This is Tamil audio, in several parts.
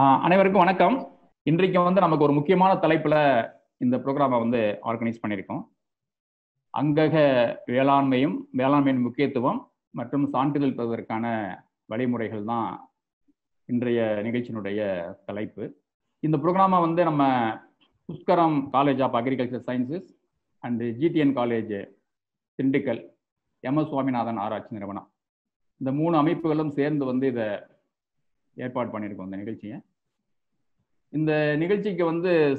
அனைவருக்கும் வணக்கம். இன்றைக்கு நமக்கு ஒரு முக்கியமான தலைப்புல இந்த ப்ரோக்ராமை ஆர்கனைஸ் பண்ணியிருக்கோம். அங்கக வேளாண்மையின் முக்கியத்துவம் மற்றும் சான்றிதழ் பெறுவதற்கான வழிமுறைகள் தான் இன்றைய நிகழ்ச்சியினுடைய தலைப்பு. இந்த ப்ரோக்ராமை நம்ம Pushkaram college of agriculture sciences and GTN college Dindigul, MS Swaminathan ஆராய்ச்சி நிறுவனம், இந்த 3 அமைப்புகளும் சேர்ந்து இதை ஏற்பாடு பண்ணியிருக்கோம். இந்த நிகழ்ச்சிக்கு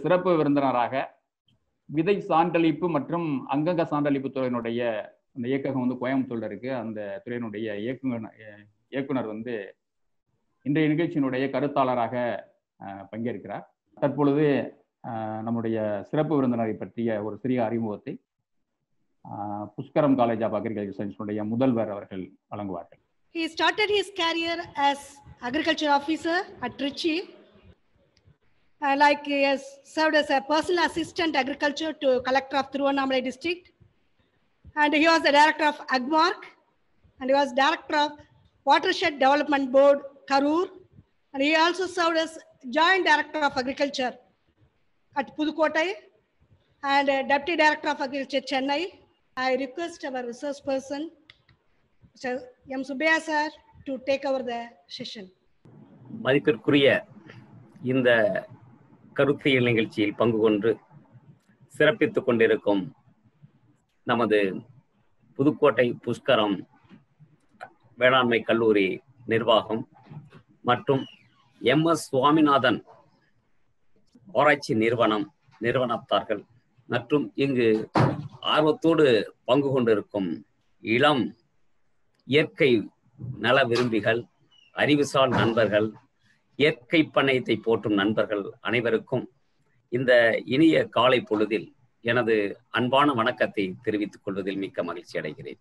சிறப்பு விருந்தினராக விதை சான்றளிப்பு மற்றும் அங்கக சான்றளிப்பு துறையினுடைய அந்த இயக்ககம் கோயம்புத்தூர்ல இருக்கு. அந்த துறையினுடைய இயக்குனர் இன்றைய நிகழ்ச்சியினுடைய கருத்தாளராக பங்கேற்கிறார். தற்பொழுது நம்முடைய சிறப்பு விருந்தினரை பற்றிய ஒரு சிறிய அறிமுகத்தை புஷ்கரம் காலேஜ் ஆஃப் அக்ரிகல்ச்சர் சயின்ஸுடைய முதல்வர் அவர்கள் வழங்குவார்கள். He started his career as agriculture officer at Trichy. He has served as a personal assistant agriculture to collector of Thiruvannamalai district, and he was the director of Agmark, and he was director of Watershed Development Board, Karur, and he also served as joint director of agriculture at Pudukottai and deputy director of agriculture, Chennai. I request our resource person, Mr. M. Subbiya sir, to take over the session. மதிப்பிற்குரிய இந்த கருத்தியல் நிகழ்ச்சியில் பங்கு கொண்டு சிறப்பித்துக் கொண்டிருக்கும் நமது புதுக்கோட்டை புஷ்கரம் வேளாண்மை கல்லூரி நிர்வாகம் மற்றும் எம்எஸ் சுவாமிநாதன் ஆராய்ச்சி நிறுவனத்தார்கள் மற்றும் இங்கு ஆர்வத்தோடு பங்கு கொண்டிருக்கும் இளம் இயற்கை நல விரும்பிகள், அறிவுசால் நண்பர்கள், இயற்கை பண்ணையத்தை போற்றும் நண்பர்கள் அனைவருக்கும் இந்த இனிய காலை பொழுதில் எனது அன்பான வணக்கத்தை தெரிவித்துக் கொள்வதில் மிக்க மகிழ்ச்சி அடைகிறேன்.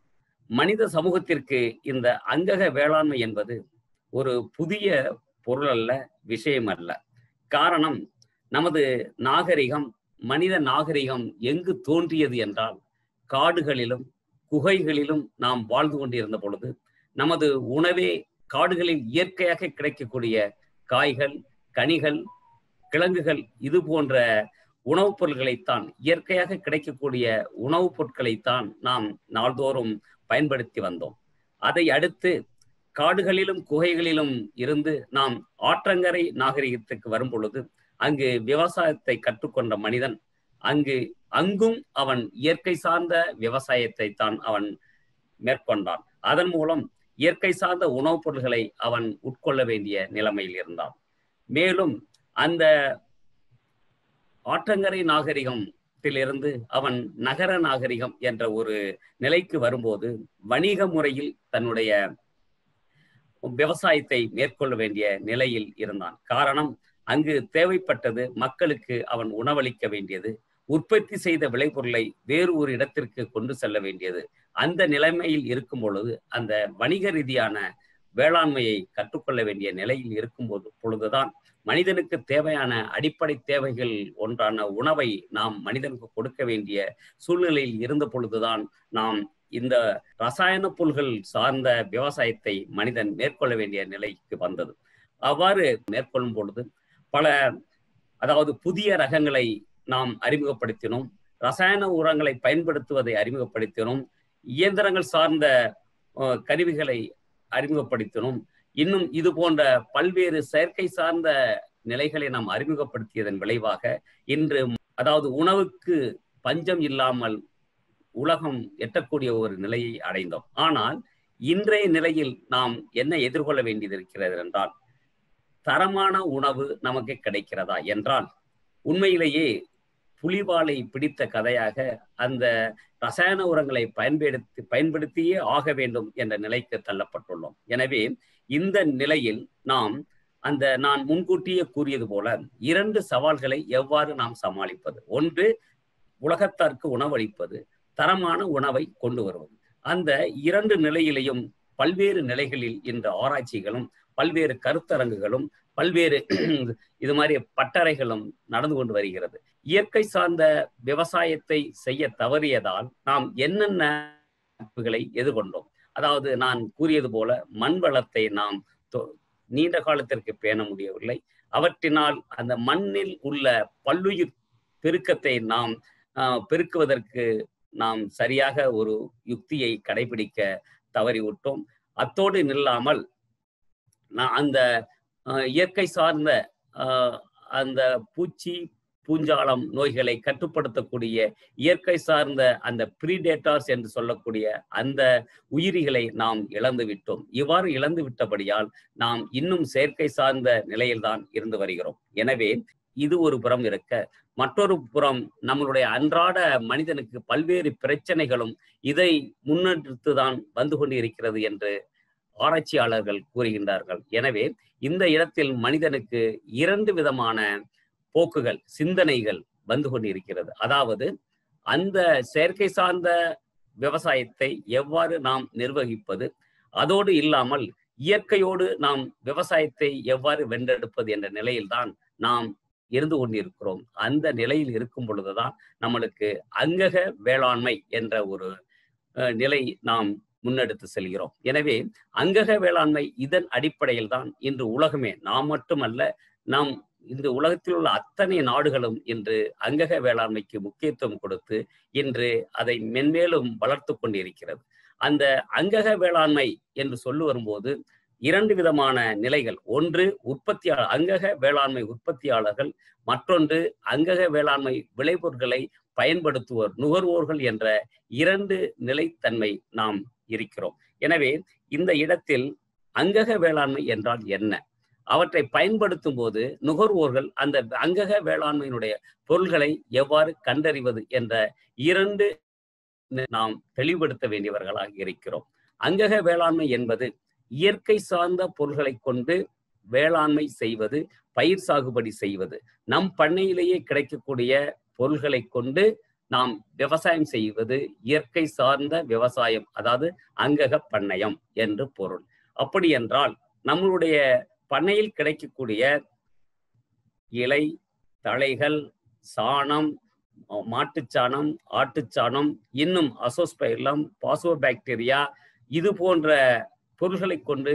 மனித சமூகத்திற்கு இந்த அங்கக வேளாண்மை என்பது ஒரு புதிய பொருள் அல்ல, விஷயம் அல்ல. காரணம், நமது நாகரிகம், மனித நாகரிகம் எங்கு தோன்றியது என்றால் காடுகளிலும் குகைகளிலும் நாம் வாழ்ந்து கொண்டிருந்த பொழுது நமது உணவே காடுகளில் இயற்கையாக கிடைக்கக்கூடிய காய்கள், கனிகள், கிழங்குகள், இது போன்ற உணவுப் பொருட்களைத்தான், இயற்கையாக கிடைக்கக்கூடிய உணவுப் பொருட்களைத்தான் நாம் நாள்தோறும் பயன்படுத்தி வந்தோம். அதை அடுத்து காடுகளிலும் குகைகளிலும் இருந்து நாம் ஆற்றங்கரை நாகரிகத்துக்கு வரும் பொழுது அங்கு விவசாயத்தை கற்றுக்கொண்ட மனிதன் அங்கும் அவன் இயற்கை சார்ந்த விவசாயத்தை தான் அவன் மேற்கொண்டான். அதன் மூலம் இயற்கை சார்ந்த உணவுப் பொருட்களை அவன் உட்கொள்ள வேண்டிய நிலைமையில் இருந்தான். மேலும் அந்த ஆற்றங்கரை நாகரிகத்திலிருந்து அவன் நகர நாகரிகம் என்ற ஒரு நிலைக்கு வரும்போது வணிக முறையில் தன்னுடைய விவசாயத்தை மேற்கொள்ள வேண்டிய நிலையில் இருந்தான். காரணம், அங்கு தேவைப்பட்டது மக்களுக்கு அவன் உணவளிக்க வேண்டியது, உற்பத்தி செய்த விளைபொருளை வேறு ஒரு இடத்திற்கு கொண்டு செல்ல வேண்டியது. அந்த நிலைமையில் இருக்கும் பொழுது அந்த வணிக ரீதியான வேளாண்மையை கற்றுக்கொள்ள வேண்டிய நிலையில் இருக்கும் பொழுதுதான் மனிதனுக்கு தேவையான அடிப்படை தேவைகள் ஒன்றான உணவை நாம் மனிதனுக்கு கொடுக்க வேண்டிய சூழ்நிலையில் இருந்த பொழுதுதான் நாம் இந்த ரசாயன பொருள்கள் சார்ந்த விவசாயத்தை மனிதன் மேற்கொள்ள வேண்டிய நிலைக்கு வந்தது. அவ்வாறு மேற்கொள்ளும் பொழுது அதாவது புதிய ரகங்களை நாம் அறிமுகப்படுத்தினோம், ரசாயன உரங்களை பயன்படுத்துவதை அறிமுகப்படுத்தினோம், இயந்திரங்கள் சார்ந்த கருவிகளை அறிமுகப்படுத்தினோம். இன்னும் இது போன்ற பல்வேறு செயற்கை சார்ந்த நிலைகளை நாம் அறிமுகப்படுத்தியதன் விளைவாக இன்று அதாவது உணவுக்கு பஞ்சம் இல்லாமல் உலகம் எட்டக்கூடிய ஒரு நிலையை அடைந்தோம். ஆனால் இன்றைய நிலையில் நாம் என்ன எதிர்கொள்ள வேண்டியது இருக்கிறது என்றால், தரமான உணவு நமக்கு கிடைக்கிறதா என்றால் உண்மையிலேயே புலிவாலை பிடித்த கதையாக அந்த ரசாயன உரங்களை பயன்படுத்தியே ஆக வேண்டும் என்ற நிலைக்கு தள்ளப்பட்டுள்ளோம். எனவே இந்த நிலையில் நான் முன்கூட்டியே கூறியது போல 2 சவால்களை எவ்வாறு நாம் சமாளிப்பது. ஒன்று, உலகத்தாருக்கு உணவளிப்பது, தரமான உணவை கொண்டு வருவது. அந்த 2 நிலையிலையும் பல்வேறு நிலைகளில் இந்த ஆராய்ச்சிகளும் பல்வேறு கருத்தரங்குகளும் பல்வேறு இது மாதிரி பட்டறைகளும் நடந்து கொண்டு வருகிறது. இயற்கை சார்ந்த விவசாயத்தை செய்ய தவறியதால் நாம் என்னென்ன எதிர்கொண்டோம். அதாவது நான் கூறியது போல மண் வளத்தை நாம் நீண்ட காலத்திற்கு பேண முடியவில்லை. அவற்றினால் அந்த மண்ணில் உள்ள பல்லுயிர் பெருக்கத்தை நாம் பெருக்குவதற்கு நாம் சரியாக ஒரு யுக்தியை கடைபிடிக்க தவறிவிட்டோம். அத்தோடு நில்லாமல் அந்த இயற்கை சார்ந்த அந்த பூச்சி பூஞ்சாலம் நோய்களை கட்டுப்படுத்தக்கூடிய இயற்கை சார்ந்த அந்த ப்ரீடேட்டர்ஸ் என்று சொல்லக்கூடிய அந்த உயிரிகளை நாம் இழந்து விட்டோம். இவ்வாறு இழந்து விட்டபடியால் நாம் இன்னும் செயற்கை சார்ந்த நிலையில்தான் இருந்து வருகிறோம். எனவே இது ஒரு புறம் இருக்க, மற்றொரு புறம் நம்மளுடைய அன்றாட மனிதனுக்கு பல்வேறு பிரச்சனைகளும் இதை முன்னெடுத்துதான் வந்து கொண்டு இருக்கிறது என்று ஆராய்ச்சியாளர்கள் கூறுகின்றார்கள். எனவே இந்த இடத்தில் மனிதனுக்கு 2 விதமான போக்குகள், சிந்தனைகள் வந்து கொண்டு இருக்கிறது. அதாவது அந்த செயற்கை சார்ந்த விவசாயத்தை எவ்வாறு நாம் நிர்வகிப்பது, அதோடு இல்லாமல் இயற்கையோடு நாம் விவசாயத்தை எவ்வாறு வென்றெடுப்பது என்ற நிலையில்தான் நாம் இருந்து கொண்டிருக்கிறோம். அந்த நிலையில் இருக்கும் பொழுதுதான் நம்மளுக்கு அங்கக வேளாண்மை என்ற ஒரு நிலை நாம் முன்னெடுத்து செல்கிறோம். எனவே அங்கக வேளாண்மை இதன் அடிப்படையில் தான் இன்று உலகமே, நாம் மட்டுமல்ல, நாம் இந்த உலகத்தில் உள்ள அத்தனை நாடுகளும் இன்று அங்கக வேளாண்மைக்கு முக்கியத்துவம் கொடுத்து இன்று அதை மென்மேலும் வளர்த்து கொண்டிருக்கிறது. அந்த அங்கக வேளாண்மை என்று சொல்லி வரும்போது 2 விதமான நிலைகள். ஒன்று உற்பத்தியாளர், அங்கக வேளாண்மை உற்பத்தியாளர்கள், மற்றொன்று அங்கக வேளாண்மை விளைபொருட்களை பயன்படுத்துவோர், நுகர்வோர்கள் என்ற 2 நிலைத்தன்மை நாம் இருக்கிறோம். எனவே இந்த இடத்தில் அங்கக வேளாண்மை என்றால் என்ன, அவற்றை பயன்படுத்தும் போது நுகர்வோர்கள் அந்த அங்கக வேளாண்மையினுடைய பொருள்களை எவ்வாறு கண்டறிவது என்ற 2 நாம் தெளிவுபடுத்த வேண்டியவர்களாக இருக்கிறோம். அங்கக வேளாண்மை என்பது இயற்கை சார்ந்த பொருள்களை கொண்டு வேளாண்மை செய்வது, பயிர் சாகுபடி செய்வது, நம் பண்ணையிலேயே கிடைக்கக்கூடிய பொருள்களை கொண்டு நாம் விவசாயம் செய்வது இயற்கை சார்ந்த விவசாயம், அதாவது அங்கக பண்ணையம் என்று பொருள். அப்படி என்றால் நம்மளுடைய பண்ணையில் கிடைக்கக்கூடிய இலை, தழைகள், சாணம், மாட்டுச்சாணம், ஆட்டுச்சாணம், இன்னும் அசோஸ்பைலம், பாசோபாக்டீரியா, இது போன்ற பொருள்களை கொண்டு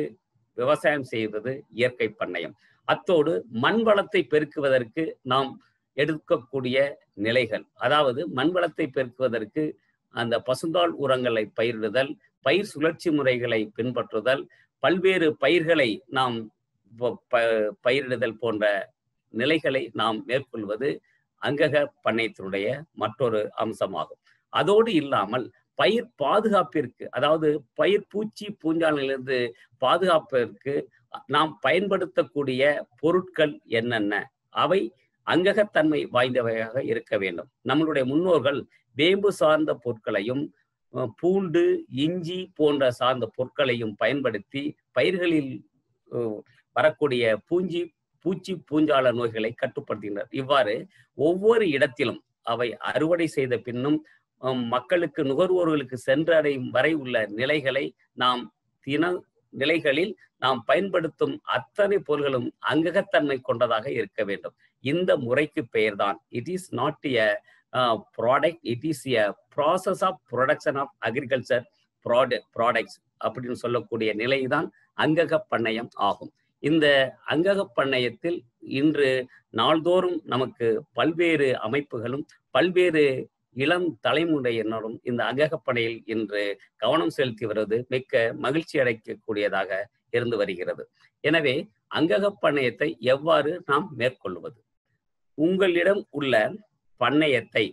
விவசாயம் செய்வது இயற்கை பண்ணையம். அத்தோடு மண் வளத்தை பெருக்குவதற்கு நாம் எடுக்கக்கூடிய நிலைகள், அதாவது மண் வளத்தை பெருக்குவதற்கு அந்த பசுந்தாள் உரங்களை பயிரிடுதல், பயிர் சுழற்சி முறைகளை பின்பற்றுதல், பல்வேறு பயிர்களை நாம் பயிரிடுதல் போன்ற நிலைகளை நாம் மேற்கொள்வது அங்கக பண்ணையத்தினுடைய மற்றொரு அம்சமாகும். அதோடு இல்லாமல் பயிர் பாதுகாப்பிற்கு, அதாவது பயிர் பூச்சி பூஞ்சாலிலிருந்து பாதுகாப்பிற்கு நாம் பயன்படுத்தக்கூடிய பொருட்கள் என்னென்ன, அவை அங்ககத்தன்மை வாய்ந்தவையாக இருக்க வேண்டும். நம்மளுடைய முன்னோர்கள் வேம்பு சார்ந்த பொருட்களையும் பூண்டு, இஞ்சி போன்ற சார்ந்த பொருட்களையும் பயன்படுத்தி பயிர்களில் வரக்கூடிய பூச்சி பூஞ்சால நோய்களை கட்டுப்படுத்துகின்றனர். இவ்வாறு ஒவ்வொரு இடத்திலும் அவை அறுவடை செய்த பின்னும் மக்களுக்கு, நுகர்வோர்களுக்கு சென்றடையும் வரை உள்ள நிலைகளை நாம் நிலைகளில் நாம் பயன்படுத்தும் அத்தனை பொருள்களும் அங்ககத்தன்மை கொண்டதாக இருக்க வேண்டும். இந்த முறைக்கு பெயர்தான் it is not a product, it is a process of production of agriculture products அப்படின்னு சொல்லக்கூடிய நிலைதான் அங்கக பண்ணையம் ஆகும். இந்த அங்கக பண்ணையத்தில் இன்று நாள்தோறும் நமக்கு பல்வேறு அமைப்புகளும் பல்வேறு இளம் தலைமுறையினரும் இந்த அங்கக பண்ணையில் இன்று கவனம் செலுத்தி வருவது மிக்க மகிழ்ச்சி அடைக்கக்கூடியதாக இருந்து வருகிறது. எனவே அங்கக பண்ணையத்தை எவ்வாறு நாம் மேற்கொள்வது? உங்களிடம் உள்ள பண்ணையத்தை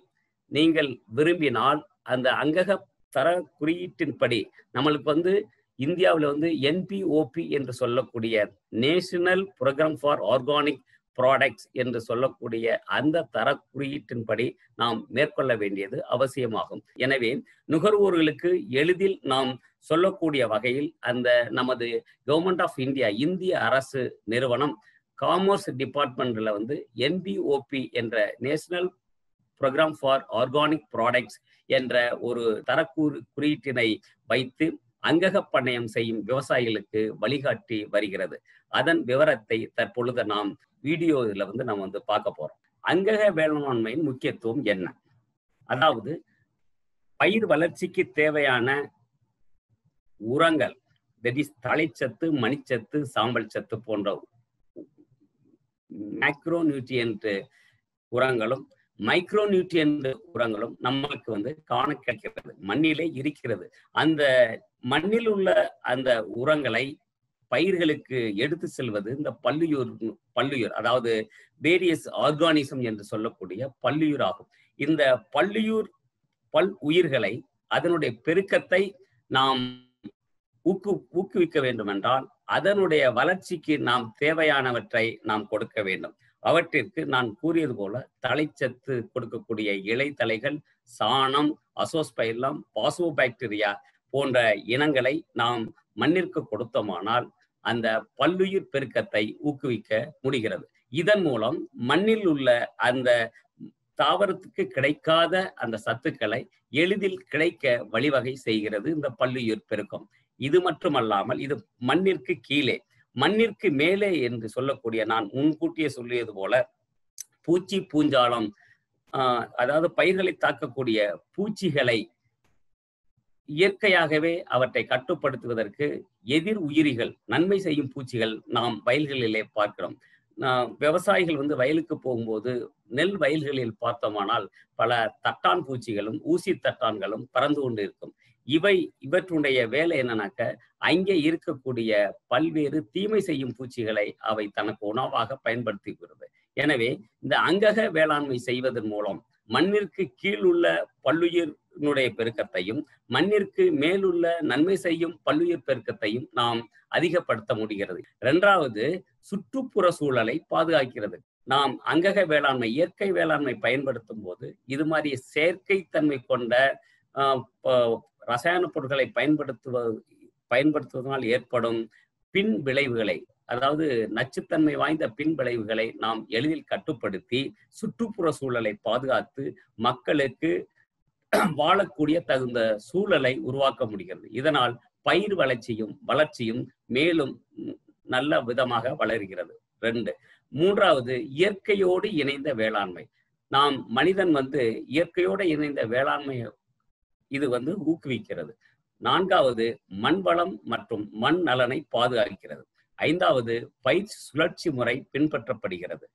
நீங்கள் விரும்பினால் அந்த அங்கக தர குறியீட்டின்படி நம்மளுக்கு இந்தியாவில் NPOP என்று சொல்லக்கூடிய national program for organic products என்று சொல்லக்கூடிய அந்த தர குறியீட்டின்படி நாம் மேற்கொள்ள வேண்டியது அவசியமாகும். எனவே நுகர்வோர்களுக்கு எளிதில் நாம் சொல்லக்கூடிய வகையில் அந்த நமது கவர்மெண்ட் ஆஃப் இந்தியா, இந்திய அரசு நிறுவனம் காமர்ஸ் டிபார்ட்மெண்ட்ல NPOP என்ற national program for organic products என்ற ஒரு தர குறியீட்டினை வைத்து அங்கக பண்ணையம் செய்யும் விவசாயிகளுக்கு வழிகாட்டி வருகிறது. அதன் விவரத்தை தற்பொழுது நாம் வீடியோல நாம் பார்க்க போறோம். அங்கக வேளாண்மையின் முக்கியத்துவம் என்ன? அதாவது பயிர் வளர்ச்சிக்கு தேவையான உரங்கள், தட் இஸ் தழைச்சத்து, மணிச்சத்து, சாம்பல் சத்து போன்ற மேக்ரோ நியூட்ரியன்ட் உரங்களும் மைக்ரோ நியூட்ரியன்ட் உரங்களும் நம்மளுக்கு வந்து காண கிடைக்கிறது, மண்ணிலே இருக்கிறது. அந்த மண்ணில் உள்ள அந்த உரங்களை பயிர்களுக்கு எடுத்து செல்வது இந்த பல்லுயிர் அதாவது வேரியஸ் ஆர்கானிசம் என்று சொல்லக்கூடிய பல்லுயிர் ஆகும். இந்த பல் உயிர்களை அதனுடைய பெருக்கத்தை நாம் ஊக்குவிக்க வேண்டும் என்றால் அதனுடைய வளர்ச்சிக்கு நாம் தேவையானவற்றை நாம் கொடுக்க வேண்டும். அவற்றிற்கு நான் கூறியது போல தழைச்சத்து கொடுக்கக்கூடிய இலைத்தலைகள், சாணம், அசோஸ்பைலம், பாசோபாக்டீரியா போன்ற இனங்களை நாம் மண்ணிற்கு கொடுத்தோமானால் அந்த பல்லுயிர் பெருக்கத்தை ஊக்குவிக்க முடிகிறது. இதன் மூலம் மண்ணில் உள்ள அந்த தாவரத்துக்கு கிடைக்காத அந்த சத்துக்களை எளிதில் கிடைக்க வழிவகை செய்கிறது இந்த பல்லுயிர் பெருக்கம். இது மட்டுமல்லாமல் இது மண்ணிற்கு கீழே, மண்ணிற்கு மேலே என்று சொல்லக்கூடிய, நான் முன்கூட்டியே சொல்லியது போல பூச்சி பூஞ்சாலம், அதாவது பயிர்களை தாக்கக்கூடிய பூச்சிகளை இயற்கையாகவே அவற்றை கட்டுப்படுத்துவதற்கு எதிர் உயிரிகள், நன்மை செய்யும் பூச்சிகள் நாம் வயல்களிலே பார்க்கிறோம். விவசாயிகள் வந்து வயலுக்கு போகும்போது நெல் வயல்களில் பார்த்தோமானால் பல தட்டான் பூச்சிகளும் ஊசி தட்டான்களும் பறந்து கொண்டு இருக்கும். இவற்றுடைய வேலை என்னன்னாக்க, அங்கே இருக்கக்கூடிய பல்வேறு தீமை செய்யும் பூச்சிகளை அவை தனக்கு உணவாக பயன்படுத்துகிறது. எனவே இந்த அங்கக வேளாண்மை செய்வதன் மூலம் மண்ணிற்கு கீழ் உள்ள பல்லுயிரினுடைய பெருக்கத்தையும் மண்ணிற்கு மேலுள்ள நன்மை செய்யும் பல்லுயிர் பெருக்கத்தையும் நாம் அதிகப்படுத்த முடிகிறது. இரண்டாவது, சுற்றுப்புற சூழலை பாதுகாக்கிறது. நாம் அங்கக வேளாண்மை, இயற்கை வேளாண்மை பயன்படுத்தும் போது இது மாதிரி செயற்கை தன்மை கொண்ட ரசாயன பொருட்களை பயன்படுத்துவதனால் ஏற்படும் பின் விளைவுகளை, அதாவது நச்சுத்தன்மை வாய்ந்த பின் விளைவுகளை நாம் எளிதில் கட்டுப்படுத்தி சுற்றுப்புற சூழலை பாதுகாத்து மக்களுக்கு வாழக்கூடிய தகுந்த சூழலை உருவாக்க முடிகிறது. இதனால் பயிர் வளர்ச்சியும் மேலும் நல்ல விதமாக வளர்கிறது. 2. மூன்றாவது, இயற்கையோடு இணைந்த வேளாண்மை. நாம் மனிதன் வந்து இயற்கையோடு இணைந்த வேளாண்மை இது வந்து ஊக்குவிக்கிறது. 4வது, மண் வளம் மற்றும் மண் நலனை பாதுகாக்கிறது. 5வது, பயிர் சுழற்சி முறை பின்பற்றப்படுகிறது.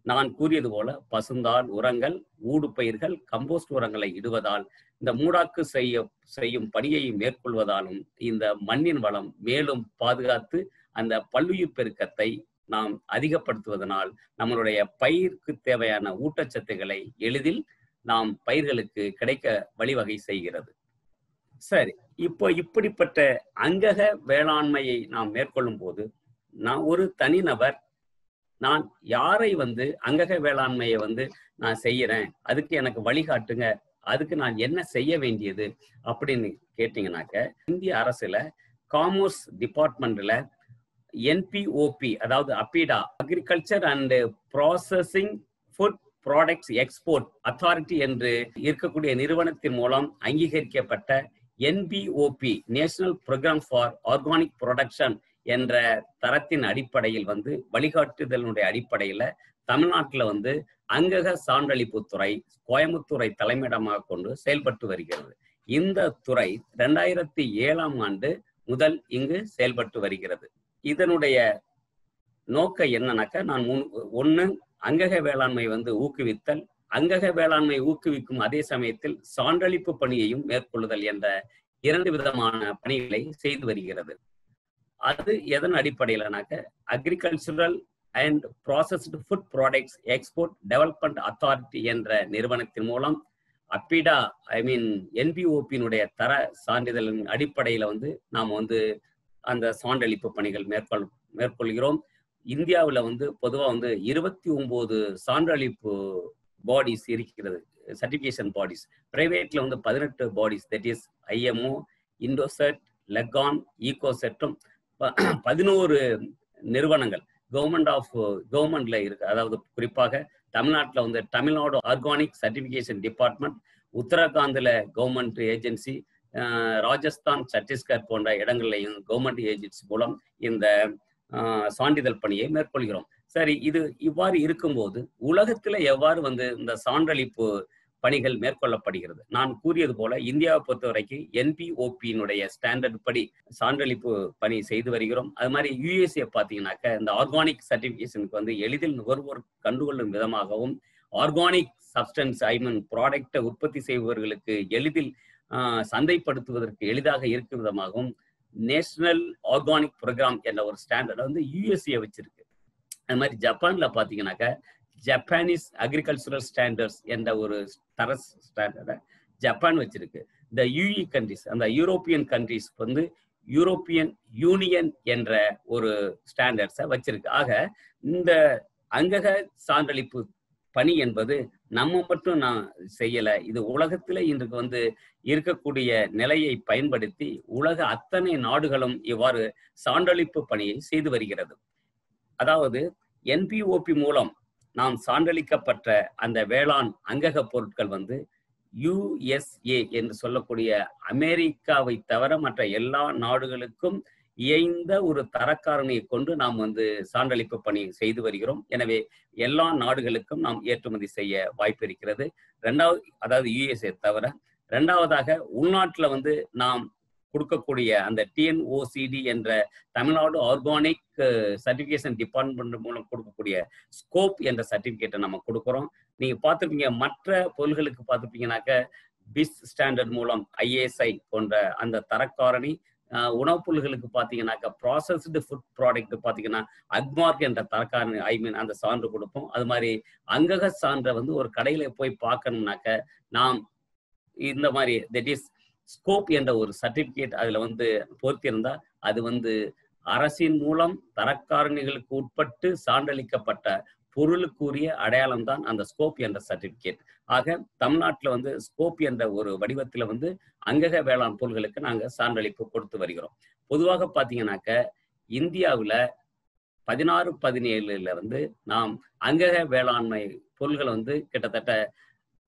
நான் கூறியது போல பசுந்தாள் உரங்கள், ஊடு பயிர்கள், கம்போஸ்ட் உரங்களை இடுவதால், இந்த மூடாக்கு செய்யும் பணியை மேற்கொள்வதாலும் இந்த மண்ணின் வளம் மேலும் பாதுகாத்து அந்த பல்லுயிர் பெருக்கத்தை நாம் அதிகப்படுத்துவதனால் நம்மளுடைய பயிருக்கு தேவையான ஊட்டச்சத்துக்களை எளிதில் நாம் பயிர்களுக்கு கிடைக்க வழிவகை செய்கிறது. சரி, இப்போ இப்படிப்பட்ட அங்கக வேளாண்மையை நாம் மேற்கொள்ளும் போது நான் ஒரு தனிநபர், நான் யாரை வந்து அங்கக வேளாண்மையை வந்து நான் செய்யறேன், அதுக்கு எனக்கு வழிகாட்டுங்க, அதுக்கு நான் என்ன செய்ய வேண்டியது அப்படின்னு கேட்டீங்கன்னாக்க, இந்திய அரசுல காமர்ஸ் டிபார்ட்மெண்ட்ல NPOP, அதாவது APEDA, agriculture and processing food products export authority என்று இருக்கக்கூடிய நிறுவனத்தின் மூலம் அங்கீகரிக்கப்பட்ட NPOP, national programme for organic production என்ற தரத்தின் அடிப்படையில் வந்து வழிகாட்டுதலுடைய அடிப்படையில தமிழ்நாட்டில் வந்து அங்கக சான்றளிப்பு துறை கோயம்புத்தூரை தலைமையிடமாக கொண்டு செயல்பட்டு வருகிறது. இந்த துறை 2007ஆம் ஆண்டு முதல் இங்கு செயல்பட்டு வருகிறது. இதனுடைய நோக்கம் என்னன்னாக்க, நான் 1 அங்கக வேளாண்மை வந்து ஊக்குவித்தல், அங்கக வேளாண்மை ஊக்குவிக்கும் அதே சமயத்தில் சான்றளிப்பு பணியையும் மேற்கொள்ளுதல் என்ற 2 விதமான பணிகளை செய்து வருகிறது. அது எதன் அடிப்படையிலனாக்க, agricultural and processed food products export development authority என்ற நிறுவனத்தின் மூலம் அப்பிடா NPOP-னுடைய தர சான்றிதழின் அடிப்படையில வந்து நாம் வந்து அந்த சான்றளிப்பு பணிகள் மேற்கொள்கிறோம். இந்தியாவில் வந்து பொதுவாக வந்து 29 சான்றளிப்பு பாடிஸ் இருக்கிறது, சர்டிஃபிகேஷன் பாடிஸ். பிரைவேட்ல வந்து 18 bodies, that is IMO, Indocert, Lacon, ஈகோசெட்டும் 11 நிறுவனங்கள் கவர்மெண்ட்ல இருக்கு. அதாவது குறிப்பாக தமிழ்நாட்டில் வந்து தமிழ்நாடு ஆர்கானிக் சர்டிஃபிகேஷன் டிபார்ட்மெண்ட், உத்தரகாண்ட்ல கவர்மெண்ட் ஏஜென்சி, ராஜஸ்தான், சத்தீஸ்கர் போன்ற இடங்கள்லையும் கவர்மெண்ட் ஏஜென்சி மூலம் இந்த சான்றிதழ் பணியை மேற்கொள்கிறோம். சரி, இது இவ்வாறு இருக்கும்போது உலகத்துல எவ்வாறு வந்து இந்த சான்றளிப்பு பணிகள் மேற்கொள்ளப்படுகிறது. நான் கூறியது போல இந்தியாவை பொறுத்த வரைக்கும் என்பிஓபியினுடைய ஸ்டாண்டர்ட் படி சான்றளிப்பு பணி செய்து வருகிறோம். அது மாதிரி யுஎஸ்ஏ பார்த்தீங்கன்னாக்க இந்த ஆர்கானிக் சர்டிபிகேஷனுக்கு வந்து எளிதில் நுகர்வோர் கண்டுகொள்ளும் விதமாகவும் ஆர்கானிக் சப்ஸ்டன்ஸ் ப்ராடக்டை உற்பத்தி செய்பவர்களுக்கு எளிதில் சந்தைப்படுத்துவதற்கு எளிதாக இருக்கும் விதமாகவும் நேஷனல் ஆர்கானிக் ப்ரோக்ராம் என்ற ஒரு ஸ்டாண்டர்டை வந்து யுஎஸ்ஏ வச்சிருக்கு. அது மாதிரி ஜப்பான்ல பார்த்தீங்கன்னாக்க ஜப்பானீஸ் அக்ரிகல்ச்சரல் ஸ்டாண்டர்ட்ஸ் என்ற ஒரு தர ஸ்டாண்டர்டை ஜப்பான் வச்சிருக்கு. இந்த யுஇ கண்ட்ரிஸ், அந்த யூரோப்பியன் கண்ட்ரிஸ் வந்து யூரோப்பியன் யூனியன் என்ற ஒரு ஸ்டாண்டர்ட்ஸை வச்சிருக்கு. ஆக இந்த அங்கக சான்றளிப்பு பணி என்பது நம்ம மட்டும் நான் செய்யல, இது உலகத்துல இன்றைக்கு வந்து இருக்கக்கூடிய நிலையை பயன்படுத்தி உலக அத்தனை நாடுகளும் இவ்வாறு சான்றளிப்பு பணியை செய்து வருகிறது. அதாவது என்பிஓபி மூலம் நாம் சான்றளிக்கப்பட்ட அந்த வேளாண் அங்கக பொருட்கள் வந்து யுஎஸ்ஏ என்று சொல்லக்கூடிய அமெரிக்காவை தவிர மற்ற எல்லா நாடுகளுக்கும் இயைந்த ஒரு தரக்காரணியை கொண்டு நாம் வந்து சான்றளிப்பு பணி செய்து வருகிறோம். எனவே எல்லா நாடுகளுக்கும் நாம் ஏற்றுமதி செய்ய வாய்ப்பு இருக்கிறது. ரெண்டாவது, அதாவது யுஎஸ்ஏ தவிர. ரெண்டாவதாக உள்நாட்டில் வந்து நாம் கொடுக்கக்கூடிய அந்த டிஎன்ஓசிடி என்ற தமிழ்நாடு ஆர்கானிக் சர்டிஃபிகேஷன் டிபார்ட்மெண்ட் மூலம் கொடுக்கக்கூடிய ஸ்கோப் என்ற சர்டிஃபிகேட்டை நம்ம கொடுக்குறோம். நீங்க பார்த்துருப்பீங்க, மற்ற பொருள்களுக்கு பார்த்துருப்பீங்கன்னாக்க பிஸ் ஸ்டாண்டர்ட் மூலம் ஐஏஎஸ்ஐ போன்ற அந்த தரக்காரணி, உணவுப் பொருள்களுக்கு பார்த்தீங்கன்னாக்கா ப்ராசஸ்டு ஃபுட் ப்ராடக்ட் பார்த்தீங்கன்னா அக்மார்க் என்ற தரக்காரணி அந்த சான்று கொடுப்போம். அது மாதிரி அங்கக சான்றை வந்து ஒரு கடையில போய் பார்க்கணும்னாக்க நாம் இந்த மாதிரி தட் இஸ் ஸ்கோப் என்ற ஒரு சர்டிபிகேட் அதுல வந்து பொறுத்திருந்தா அது வந்து அரசின் மூலம் தரக்காரணிகளுக்கு உட்பட்டு சான்றளிக்கப்பட்ட பொருளுக்குரிய அடையாளம் தான் அந்த ஸ்கோப் என்ற சர்டிபிகேட். ஆக தமிழ்நாட்டில் வந்து ஸ்கோப் என்ற ஒரு வடிவத்தில் வந்து அங்கக வேளாண் பொருள்களுக்கு நாங்கள் சான்றளிப்பு கொடுத்து வருகிறோம். பொதுவாக பார்த்தீங்கன்னாக்க இந்தியாவில் 16-17 வந்து நாம் அங்கக வேளாண்மை பொருள்களை வந்து கிட்டத்தட்ட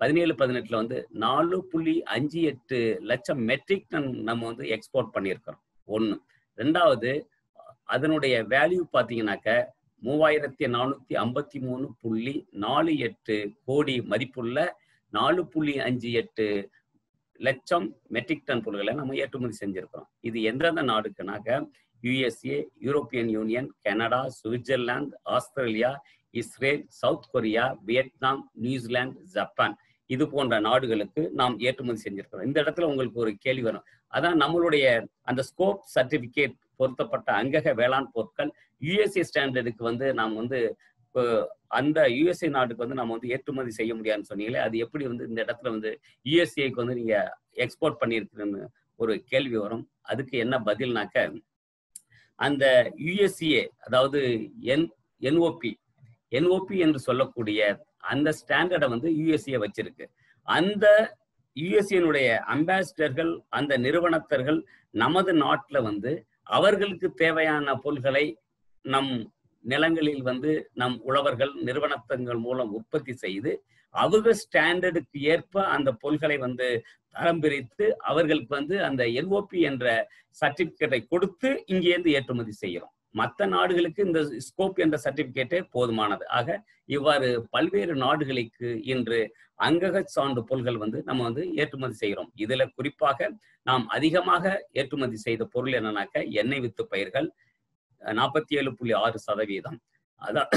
17-18 வந்து 4.58 லட்சம் மெட்ரிக் டன் நம்ம வந்து எக்ஸ்போர்ட் பண்ணியிருக்கிறோம். ஒன்று. ரெண்டாவது, அதனுடைய வேல்யூ பார்த்தீங்கன்னாக்க 3453.48 கோடி மதிப்புள்ள 4.58 லட்சம் மெட்ரிக் டன் பொருட்களை நம்ம ஏற்றுமதி செஞ்சிருக்கிறோம். இது எந்தெந்த நாடுக்குனாக்க USA, European Union, Canada, Switzerland, Australia, Israel, South Korea, Vietnam, New Zealand, Japan, இது போன்ற நாடுகளுக்கு நாம் ஏற்றுமதி செஞ்சிருக்கிறோம். இந்த இடத்துல உங்களுக்கு ஒரு கேள்வி வரும், அதான் நம்மளுடைய அந்த ஸ்கோப் சர்டிபிகேட் பொருத்தப்பட்ட அங்கக வேளாண் பொருட்கள் யுஎஸ்ஏ ஸ்டாண்டர்டுக்கு வந்து நாம் வந்து அந்த யுஎஸ்ஏ நாட்டுக்கு வந்து நம்ம வந்து ஏற்றுமதி செய்ய முடியாதுன்னு சொன்னீங்களே, அது எப்படி வந்து இந்த இடத்துல வந்து யுஎஸ்ஏக்கு வந்து நீங்க எக்ஸ்போர்ட் பண்ணியிருக்கிறன்னு ஒரு கேள்வி வரும். அதுக்கு என்ன பதில்னாக்க, அந்த யுஎஸ்ஏ அதாவது என்ஓபி என்று சொல்லக்கூடிய அந்த ஸ்டாண்டர்டை வந்து யுஎஸ்ஏ வச்சிருக்கு. அந்த யுஎஸ்ஏனுடைய அம்பாசிடர்கள், அந்த நிறுவனத்தர்கள் நமது நாட்டில் வந்து அவர்களுக்கு தேவையான பொருள்களை நம் நிலங்களில் வந்து நம் உழவர்கள் நிறுவனங்கள் மூலம் உற்பத்தி செய்து அவங்க ஸ்டாண்டர்டுக்கு ஏற்ப அந்த பொருள்களை வந்து தரம் பிரித்து அவர்களுக்கு வந்து அந்த என்ஓபி என்ற சர்டிபிகேட்டை கொடுத்து இங்கேருந்து ஏற்றுமதி செய்கிறோம். மற்ற நாடுகளுக்கு இந்த ஸ்கோப் என்ற சர்டிபிகேட்டே போதுமானது. ஆக இவ்வாறு பல்வேறு நாடுகளுக்கு இன்று அங்கக சான்று பொருள்கள் வந்து நம்ம வந்து ஏற்றுமதி செய்கிறோம். இதுல குறிப்பாக நாம் அதிகமாக ஏற்றுமதி செய்த பொருள் என்னன்னாக்க எண்ணெய் வித்து பயிர்கள் 47.6%, அதான்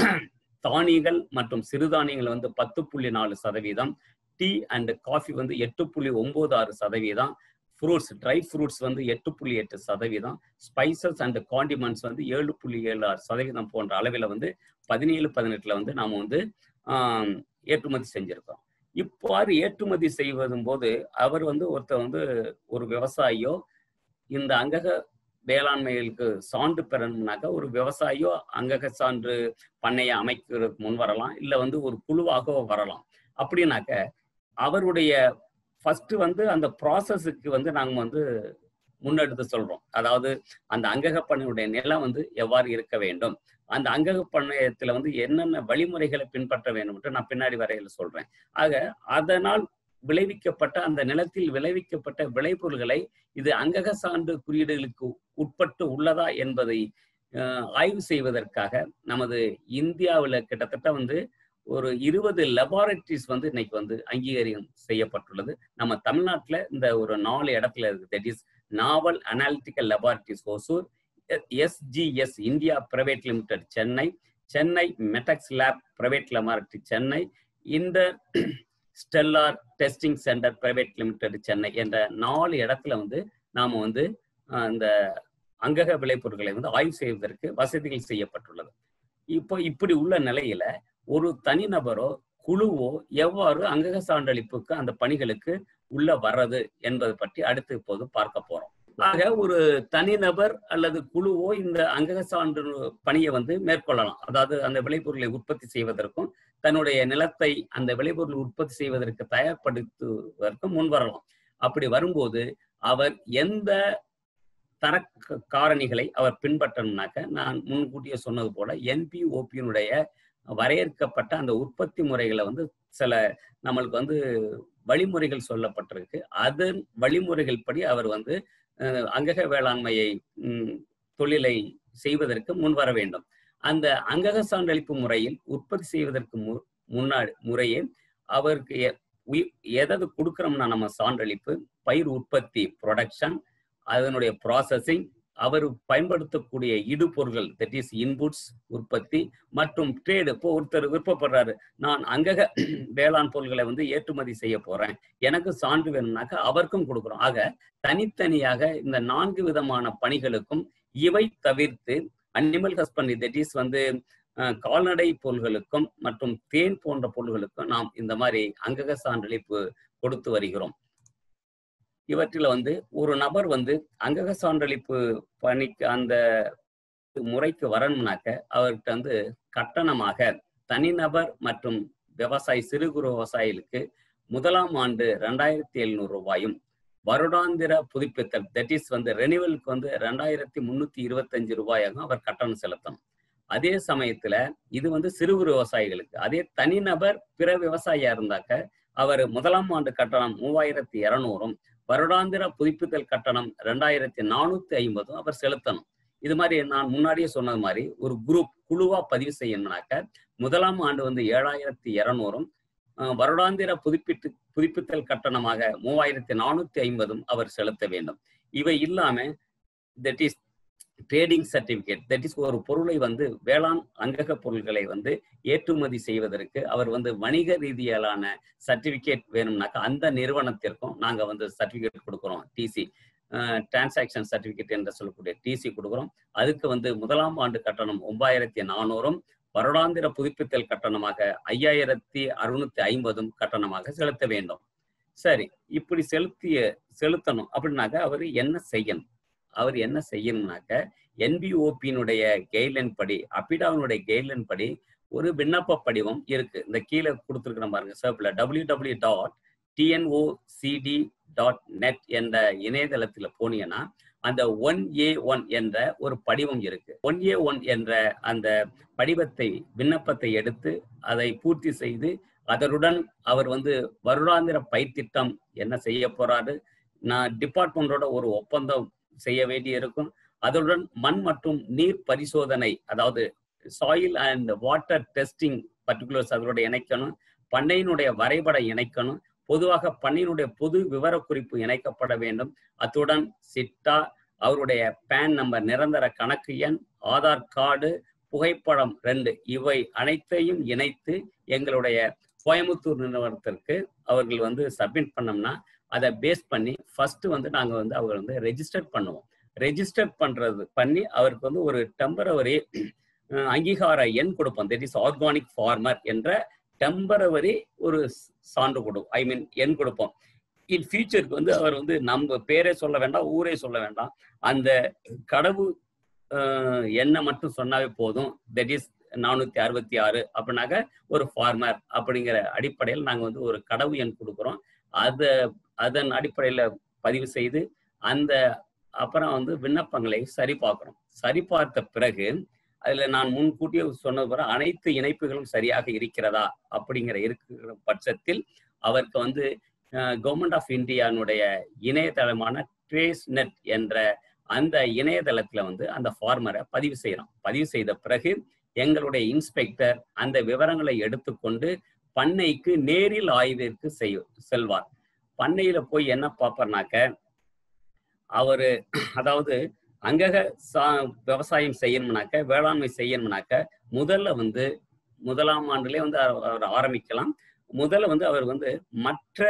தானியங்கள் மற்றும் சிறுதானியங்கள் வந்து 10.4%, டீ அண்ட் காஃபி வந்து 8.96%, ஃப்ரூட்ஸ் ட்ரை ஃப்ரூட்ஸ் வந்து 8.8%, ஸ்பைசஸ் அண்ட் காண்டிமெண்ட்ஸ் வந்து 7.76% போன்ற அளவில் வந்து 17-18 வந்து நாம் வந்து ஏற்றுமதி செஞ்சிருக்கோம். இவ்வாறு ஏற்றுமதி செய்வதும் போது அவர் வந்து ஒருத்தர் வந்து ஒரு விவசாயியோ இந்த அங்கக வேளாண்மைகளுக்கு சான்று பெறணும்னாக்க ஒரு விவசாயியோ அங்கக சான்று பண்ணையை அமைக்கிறதுக்கு முன் வரலாம், இல்லை வந்து ஒரு குழுவாக வரலாம். அப்படின்னாக்க அவருடைய ஃபர்ஸ்ட் வந்து அந்த ப்ராசஸுக்கு வந்து நாங்கள் வந்து முன்னெடுத்து சொல்றோம். அதாவது அந்த அங்கக பண்ணையுடைய நிலம் வந்து எவ்வாறு இருக்க வேண்டும், அந்த அங்கக பண்ணையத்துல வந்து என்னென்ன வழிமுறைகளை பின்பற்ற வேண்டும் என்று நான் பின்னாடி வரையில சொல்றேன். ஆக அதனால் விளைவிக்கப்பட்ட அந்த நிலத்தில் விளைவிக்கப்பட்ட விளைபொருள்களை இது அங்கக சான்று குறியீடுகளுக்கு உட்பட்டு உள்ளதா என்பதை ஆய்வு செய்வதற்காக நமது இந்தியாவில் கிட்டத்தட்ட வந்து ஒரு 20 லெபார்டரிஸ் வந்து இன்னைக்கு வந்து அங்கீகாரம் செய்யப்பட்டுள்ளது. நம்ம தமிழ்நாட்டில் இந்த ஒரு 4 இடத்துல இருக்கு. That is Noval analytical laboratories Hosur, SGS India private limited Chennai, Chennai Metex lab private laboratory Chennai, இந்த stellar testing centre private limited Chennai என்ற 4 இடத்துல வந்து நாம வந்து இந்த அங்கக விளைபொருட்களை வந்து ஆய்வு செய்வதற்கு வசதிகள் செய்யப்பட்டுள்ளது. இப்போ இப்படி உள்ள நிலையில ஒரு தனிநபரோ குழுவோ எவ்வாறு அங்கக சான்றளிப்புக்கு அந்த பணிகளுக்கு உள்ள வர்றது என்பதை பற்றி அடுத்து இப்போது பார்க்க போறோம். ஆக ஒரு தனிநபர் அல்லது குழுவோ இந்த அங்கக சான்று பணியை வந்து மேற்கொள்ளலாம். அதாவது அந்த விளைபொருளை உற்பத்தி செய்வதற்கும் தன்னுடைய நிலத்தை அந்த விளைபொருளை உற்பத்தி செய்வதற்கு தயார்படுத்துவதற்கும் முன் வரலாம். அப்படி வரும்போது அவர் எந்த தர காரணிகளை அவர் பின்பற்றணும்னாக்க, நான் முன்கூட்டியே சொன்னது போல என்பிஓபியினுடைய வரையறுக்கப்பட்ட அந்த உற்பத்தி முறைகளை வந்து சில நம்மளுக்கு வந்து வழிமுறைகள் சொல்லப்பட்டிருக்கு. அதன் வழிமுறைகள் படி அவர் வந்து அங்கக வேளாண்மையை தொழிலை செய்வதற்கு முன் வர வேண்டும். அந்த அங்கக சான்றளிப்பு முறையில் உற்பத்தி செய்வதற்கு முறையே அவருக்கு எதாவது கொடுக்குறோம்னா நம்ம சான்றளிப்பு, பயிர் உற்பத்தி ப்ரொடக்ஷன், அதனுடைய ப்ராசஸிங், அவர் பயன்படுத்தக்கூடிய இடுபொருள்கள் தட் இஸ் இன்புட்ஸ் உற்பத்தி மற்றும் ட்ரேடு. இப்போ ஒருத்தர் விருப்பப்படுறாரு, நான் அங்கக வேளாண் பொருள்களை வந்து ஏற்றுமதி செய்ய போறேன், எனக்கு சான்று வேணும்னாக்க அவருக்கும் கொடுக்குறோம். ஆக தனித்தனியாக இந்த 4 விதமான பணிகளுக்கும் இவை தவிர்த்து அனிமல் ஹஸ்பண்டரி தட் இஸ் வந்து கால்நடை பொருள்களுக்கும் மற்றும் தேன் போன்ற பொருள்களுக்கும் நாம் இந்த மாதிரி அங்கக சான்றளிப்பு கொடுத்து வருகிறோம். இவற்றில் வந்து ஒரு நபர் வந்து அங்கக சான்றளிப்பு பணிக்கு அந்த முறைக்கு வரணும்னாக்க அவர்கிட்ட வந்து கட்டணமாக தனிநபர் மற்றும் விவசாயி சிறு குறு விவசாயிகளுக்கு முதலாம் ஆண்டு 2700 ரூபாயும், வருடாந்திர புதுப்பித்தல் தட் இஸ் வந்து ரெனிவலுக்கு வந்து 2325 ரூபாயாகவும் அவர் கட்டணம் செலுத்தணும். அதே சமயத்துல இது வந்து சிறு குறு விவசாயிகளுக்கு. அதே தனிநபர் பிற விவசாயியா இருந்தாக்க அவர் முதலாம் ஆண்டு கட்டணம் 3200, வருடாந்திர புதுப்பித்தல் கட்டணம் 2450 அவர் செலுத்தணும். இது மாதிரி நான் முன்னாடியே சொன்னது மாதிரி ஒரு குழுவா பதிவு செய்யணும்னாக்க முதலாம் ஆண்டு வந்து 7200, வருடாந்திர புதுப்பித்தல் கட்டணமாக 3450 அவர் செலுத்த வேண்டும். இவை இல்லாம that is trading certificate that is ஒரு பொருளை வந்து வேளாண் அங்கக பொருள்களை வந்து ஏற்றுமதி செய்வதற்கு அவர் வந்து வணிக ரீதியிலான சர்டிபிகேட் வேணும்னாக்கா அந்த நிறுவனத்திற்கும் நாங்க வந்து சர்டிபிகேட் கொடுக்குறோம். டிசி டிரான்சாக்ஷன் சர்டிபிகேட் என்று சொல்லக்கூடிய டிசி கொடுக்குறோம். அதுக்கு வந்து முதலாம் ஆண்டு கட்டணம் 9400, வருடாந்திர புதுப்பித்தல் கட்டணமாக 5650 கட்டணமாக செலுத்த வேண்டும். சரி, இப்படி செலுத்தணும் அப்படின்னாக்க அவர் என்ன செய்யணும்? அவர் என்ன செய்யணும்னாக்க என்பிஓபியினுடைய கைட்லைன் படி, அபிடாவினுடைய கைட்லைன் படி ஒரு விண்ணப்ப படிவம் இருக்கு. இந்த கீழே கொடுத்துருக்கிற பாருங்க சர்க்குலர் www.tnocd.net என்ற இணையதளத்துல போனீங்கன்னா அந்த 1A1 என்ற ஒரு படிவம் இருக்கு. 1A1 என்ற அந்த படிவத்தை விண்ணப்பத்தை எடுத்து அதை பூர்த்தி செய்து அதனுடன் அவர் வந்து வருடாந்திர பயிர் திட்டம் என்ன செய்ய போறாரு, நான் டிபார்ட்மெண்டோட ஒரு ஒப்பந்தம் செய்ய வேண்டி இருக்கும். அதனுடன் மண் மற்றும் நீர் பரிசோதனை, அதாவது soil and water testing particulars அதோட இணைக்கணும். பண்ணையினுடைய வரைபடம் இணைக்கணும். பொதுவாக பண்ணையினுடைய பொது விவரக்குறிப்பு இணைக்கப்பட வேண்டும். அத்துடன் சிட்டா, அவருடைய பேன் நம்பர், நிரந்தர கணக்கு எண், ஆதார் கார்டு, புகைப்படம் 2 இவை அனைத்தையும் இணைத்து எங்களுடைய கோயம்புத்தூர் நிறுவனத்திற்கு அவர்கள் வந்து சப்மிட் பண்ணோம்னா அதை பேஸ் பண்ணி ஃபர்ஸ்ட் வந்து நாங்கள் வந்து அவர் வந்து ரெஜிஸ்டர் பண்ணுவோம். ரெஜிஸ்டர் பண்ணி அவருக்கு வந்து ஒரு டெம்பரவரி அங்கீகார எண் கொடுப்போம். தட் இஸ் ஆர்கானிக் ஃபார்மர் என்ற டெம்பரவரி ஒரு சான்று கொடுப்போம், எண் கொடுப்போம். இன் ஃபியூச்சருக்கு வந்து அவர் வந்து நம்ம பேரே சொல்ல வேண்டாம், ஊரே சொல்ல வேண்டாம், அந்த கடவு எண்ணை மட்டும் சொன்னாவே போதும். தட் இஸ் 466 அப்படின்னாக்க ஒரு ஃபார்மர் அப்படிங்கிற அடிப்படையில் நாங்கள் வந்து ஒரு கடவு எண் கொடுக்குறோம். அதன் அடிப்படையில் பதிவு செய்து அந்த அப்புறம் வந்து விண்ணப்பங்களை சரி பார்க்குறோம். சரி பார்த்த பிறகு அதில் நான் முன்கூட்டியே சொன்னது போல அனைத்து இணைப்புகளும் சரியாக இருக்கிறதா அப்படிங்கிற இருக்கிற பட்சத்தில் அவருக்கு வந்து கவர்மெண்ட் ஆஃப் இந்தியானுடைய இணையதளமான ட்ரேஸ்நெட் என்ற அந்த இணையதளத்தில் வந்து அந்த ஃபார்மரை பதிவு செய்யணும். பதிவு செய்த பிறகு எங்களுடைய இன்ஸ்பெக்டர் அந்த விவரங்களை எடுத்துக்கொண்டு பண்ணைக்கு நேரில் ஆய்விற்கு செல்வார். பண்ணையில போய் என்ன பார்ப்பார்னாக்க, அவரு அதாவது அங்கக விவசாயம் செய்யணும்னாக்க, வேளாண்மை செய்யணும்னாக்க முதல்ல வந்து 1ஆம் ஆண்டுலேயே வந்து அவர் ஆரம்பிக்கலாம். முதல்ல வந்து அவர் வந்து மற்ற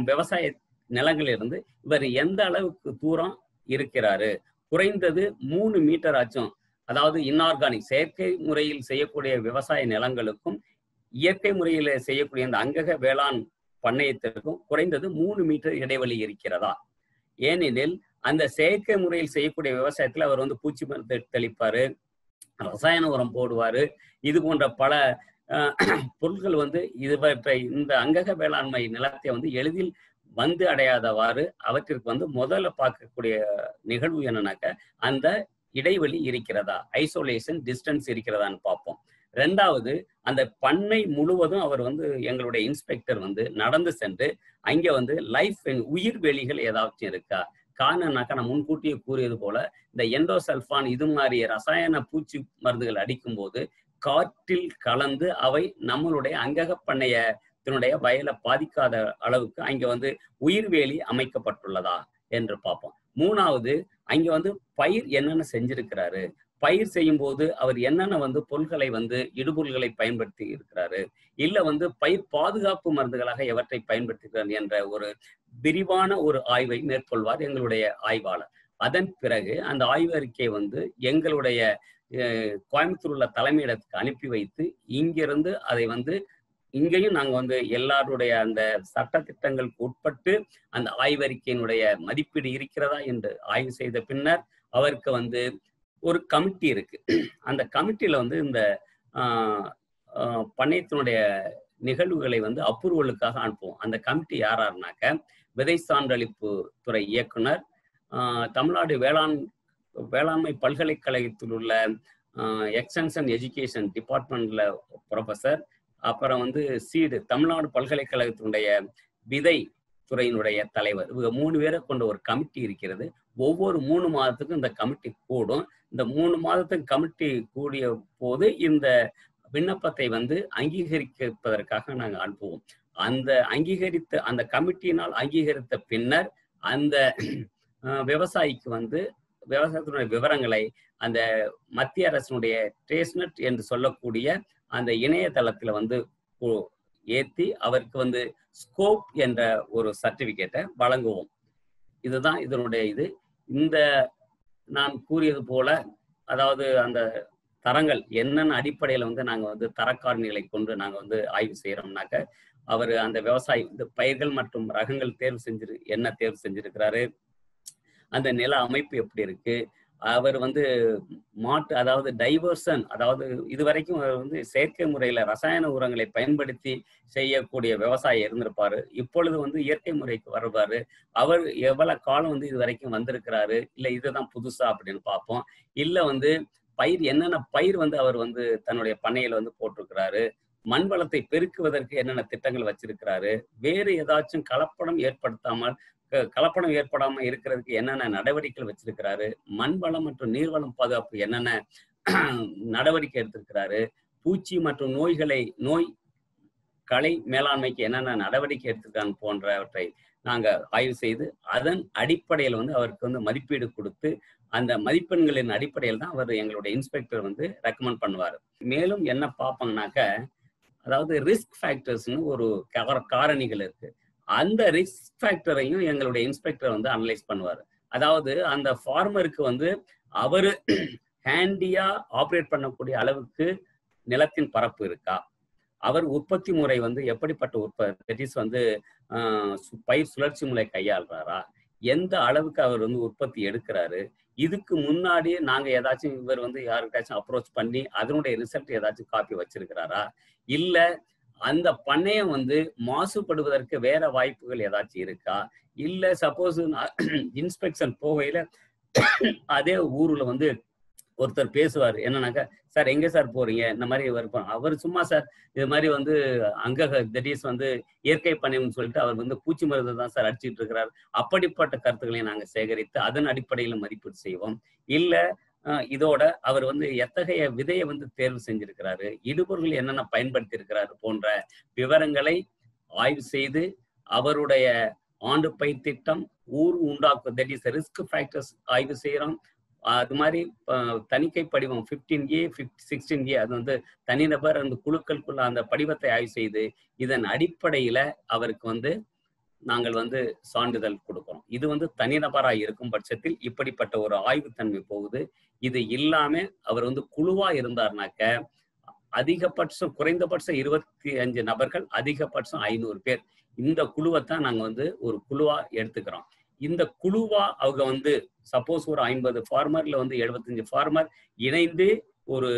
விவசாய நிலங்களிலிருந்து இவர் எந்த அளவுக்கு தூரம் இருக்கிறாரு, குறைந்தது 3 மீட்டர் ஆச்சும், அதாவது இன்ஆர்கானிக் செயற்கை முறையில் செய்யக்கூடிய விவசாய நிலங்களுக்கும் இயற்கை முறையில் செய்யக்கூடிய அந்த அங்கக வேளாண் பண்ணையத்திற்கும் குறைந்தது 3 மீட்டர் இடைவெளி இருக்கிறதா? ஏனெனில் அந்த செயற்கை முறையில் செய்யக்கூடிய விவசாயத்துல அவர் வந்து பூச்சி மருந்து தெளிப்பாரு, ரசாயன உரம் போடுவாரு, இது போன்ற பல பொருட்கள் வந்து இவற்றை இந்த அங்கக வேளாண்மை நிலத்தை வந்து எளிதில் வந்து அடையாதவாறு அவற்றிற்கு வந்து முதல்ல பார்க்கக்கூடிய நிகழ்வு என்னன்னாக்க, அந்த இடைவெளி இருக்கிறதா, ஐசோலேஷன் டிஸ்டன்ஸ் இருக்கிறதான்னு பார்ப்போம். 2வது, அந்த பண்ணை முழுவதும் அவர் வந்து எங்களுடைய இன்ஸ்பெக்டர் வந்து நடந்து சென்று அங்கே வந்து உயிர்வெளிகள் ஏதாச்சும் இருக்கா? காரணம்னாக்கா நான் முன்கூட்டியே கூறியது போல இந்த எண்டோசல்ஃபான் இது மாதிரி ரசாயன பூச்சி மருந்துகள் அடிக்கும் போது காற்றில் கலந்து அவை நம்மளுடைய அங்கக பண்ணையத்தினுடைய வயலை பாதிக்காத அளவுக்கு அங்கே வந்து உயிர்வேலி அமைக்கப்பட்டுள்ளதா என்று பார்ப்போம். 3வது, அங்கே வந்து பயிர் என்னென்ன செஞ்சிருக்கிறாரு, பயிர் செய்யும் போது அவர் என்னென்ன வந்து பொருட்களை வந்து இடுபொருள்களை பயன்படுத்தி இருக்கிறாரு, இல்ல வந்து பயிர் பாதுகாப்பு மருந்துகளாக எவற்றை பயன்படுத்துகிறார் என்ற ஒரு விரிவான ஒரு ஆய்வை மேற்கொள்வார் எங்களுடைய ஆய்வாளர். அதன் பிறகு அந்த ஆய்வு அறிக்கையை வந்து எங்களுடைய கோயம்புத்தூர் உள்ள தலைமையிடத்துக்கு அனுப்பி வைத்து இங்கிருந்து அதை வந்து இங்கேயும் நாங்கள் வந்து எல்லாருடைய அந்த சட்ட திட்டங்களுக்கு உட்பட்டு அந்த ஆய்வறிக்கையினுடைய மதிப்பீடு இருக்கிறதா என்று ஆய்வு செய்த பின்னர் அவருக்கு வந்து ஒரு கமிட்டி இருக்கு. அந்த கமிட்டியில வந்து இந்த பண்ணையத்தினுடைய நிகழ்வுகளை வந்து அப்ரூவலுக்காக அனுப்புவோம். அந்த கமிட்டி யாராருனாக்க, விதை சான்றளிப்பு துறை இயக்குனர், தமிழ்நாடு வேளாண்மை பல்கலைக்கழகத்தில் உள்ள எக்ஸ்டென்ஷன் எஜுகேஷன் டிபார்ட்மெண்ட்ல ப்ரொஃபஸர், அப்புறம் வந்து சீடு தமிழ்நாடு பல்கலைக்கழகத்தினுடைய விதை துறையினுடைய தலைவர், இவங்க 3 பேரை கொண்ட ஒரு கமிட்டி இருக்கிறது. ஒவ்வொரு 3 மாதத்துக்கும் இந்த கமிட்டி கூடும். இந்த 3 மாதத்துக்கு கமிட்டி கூடிய போது இந்த விண்ணப்பத்தை வந்து அங்கீகரிப்பதற்காக நாங்கள் அனுப்புவோம். அந்த கமிட்டியினால் அங்கீகரித்த பின்னர் அந்த விவசாயிக்கு வந்து விவசாயத்தினுடைய விவரங்களை அந்த மத்திய அரசினுடைய ட்ரேஸ்நெட் என்று சொல்லக்கூடிய அந்த இணையதளத்துல வந்து ஏற்றி அவருக்கு வந்து ஸ்கோப் என்ற ஒரு சர்டிபிகேட்டை வழங்குவோம். இதுதான் இதனுடைய இது. இந்த நான் கூறியது போல, அதாவது அந்த தரங்கள் என்னென்ன அடிப்படையில வந்து நாங்கள் வந்து தரக்காரணிகளை கொண்டு நாங்கள் வந்து ஆய்வு செய்யறோம்னாக்க, அவர் அந்த விவசாயி இந்த பயிர்கள் மற்றும் ரகங்கள் தேர்வு செஞ்சிருக்கிறாரு, அந்த நில அமைப்பு எப்படி இருக்கு, அவர் வந்து அதாவது டைவர்சன், அதாவது இதுவரைக்கும் அவர் வந்து செயற்கை முறையில ரசாயன உரங்களை பயன்படுத்தி செய்யக்கூடிய விவசாயி இருந்திருப்பாரு, இப்பொழுது வந்து இயற்கை முறைக்கு வருவாரு, அவர் எவ்வளவு காலம் வந்து இது வரைக்கும் வந்திருக்கிறாரு, இல்ல இதுதான் புதுசா அப்படின்னு பார்ப்போம். இல்ல வந்து என்னென்ன பயிர் வந்து அவர் வந்து தன்னுடைய பண்ணையில வந்து போட்டிருக்கிறாரு, மண் வளத்தை பெருக்குவதற்கு என்னென்ன திட்டங்கள் வச்சிருக்கிறாரு, வேறு ஏதாச்சும் கலப்படம் ஏற்படாம இருக்கிறதுக்கு என்னென்ன நடவடிக்கைகள் வச்சிருக்கிறாரு, மண் வளம் மற்றும் நீர்வளம் பாதுகாப்பு என்னென்ன நடவடிக்கை எடுத்திருக்கிறாரு, பூச்சி மற்றும் நோய் களை மேலாண்மைக்கு என்னென்ன நடவடிக்கை எடுத்திருக்காங்க போன்றவற்றை நாங்க ஆய்வு செய்து அதன் அடிப்படையில் வந்து அவருக்கு வந்து மதிப்பீடு கொடுத்து அந்த மதிப்பெண்களின் அடிப்படையில் தான் அவர் எங்களுடைய இன்ஸ்பெக்டர் வந்து ரெக்கமெண்ட் பண்ணுவார். மேலும் என்ன பார்ப்பாங்கனாக்க, அதாவது ரிஸ்க் ஃபேக்டர்ஸ்னு ஒரு காரணிகள் இருக்கு. அந்த ரிஸ்க் ஃபேக்டரையும் எங்களுடைய இன்ஸ்பெக்டர் வந்து அனலைஸ் பண்ணுவார். அதாவது அந்த ஃபார்மருக்கு வந்து அவரு ஹேண்டியா ஆப்ரேட் பண்ணக்கூடிய அளவுக்கு நிலத்தின் பரப்பு இருக்கா, அவர் உற்பத்தி முறை வந்து எப்படிப்பட்ட வந்து பயிர் சுழற்சி முறை கையாளுறாரா, எந்த அளவுக்கு அவர் வந்து உற்பத்தி எடுக்கிறாரு, இதுக்கு முன்னாடியே நாங்க ஏதாச்சும் இவர் வந்து யாருக்காச்சும் அப்ரோச் பண்ணி அதனுடைய ரிசல்ட் ஏதாச்சும் காப்பி வச்சிருக்கிறாரா, இல்ல அந்த பண்ணையம் வந்து மாசுபடுவதற்கு வேற வாய்ப்புகள் ஏதாச்சும் இருக்கா, இல்ல சப்போஸ் இன்ஸ்பெக்ஷன் போகையில அதே ஊர்ல வந்து ஒருத்தர் பேசுவார், என்னன்னாக்கா, சார் எங்க சார் போறீங்க, இந்த மாதிரி அவர் சும்மா சார் இது மாதிரி வந்து தட் வந்து இயற்கை பண்ணையம்னு சொல்லிட்டு அவர் வந்து பூச்சி மருந்து தான் சார் அடிச்சுட்டு இருக்கிறார். அப்படிப்பட்ட கருத்துக்களையும் நாங்கள் சேகரித்து அதன் அடிப்படையில் மதிப்பீடு செய்வோம். இல்ல இதோட அவர் வந்து எத்தகைய விதையை வந்து தேர்வு செஞ்சிருக்கிறாரு, இடுபொருள் என்னென்ன பயன்படுத்தி இருக்கிறாரு போன்ற விவரங்களை ஆய்வு செய்து அவருடைய ஆண்டு பயிர் திட்டம் ஊர் உண்டாக்கும், தட் இஸ் ரிஸ்க் ஃபேக்டர்ஸ் ஆய்வு செய்யறோம். அது மாதிரி தணிக்கை படிவம் 15A 16A அது வந்து தனிநபர் அந்த குழுக்களுக்குள்ள அந்த படிவத்தை ஆய்வு செய்து இதன் அடிப்படையில அவருக்கு வந்து நாங்கள் வந்து சான்றிதழ் கொடுக்கிறோம். இது வந்து தனிநபராக இருக்கும் பட்சத்தில் இப்படிப்பட்ட ஒரு ஆய்வுத்தன்மை போகுது. இது இல்லாம அவர் வந்து குழுவா இருந்தார்னாக்க அதிகபட்சம் குறைந்தபட்சம் 25 நபர்கள், அதிகபட்சம் 500 பேர். இந்த குழுவைத்தான் நாங்க வந்து ஒரு குழுவா எடுத்துக்கிறோம். இந்த குழுவா அவங்க வந்து சப்போஸ் ஒரு 50 ஃபார்மர்ல வந்து 75 ஃபார்மர் இணைந்து ஒரு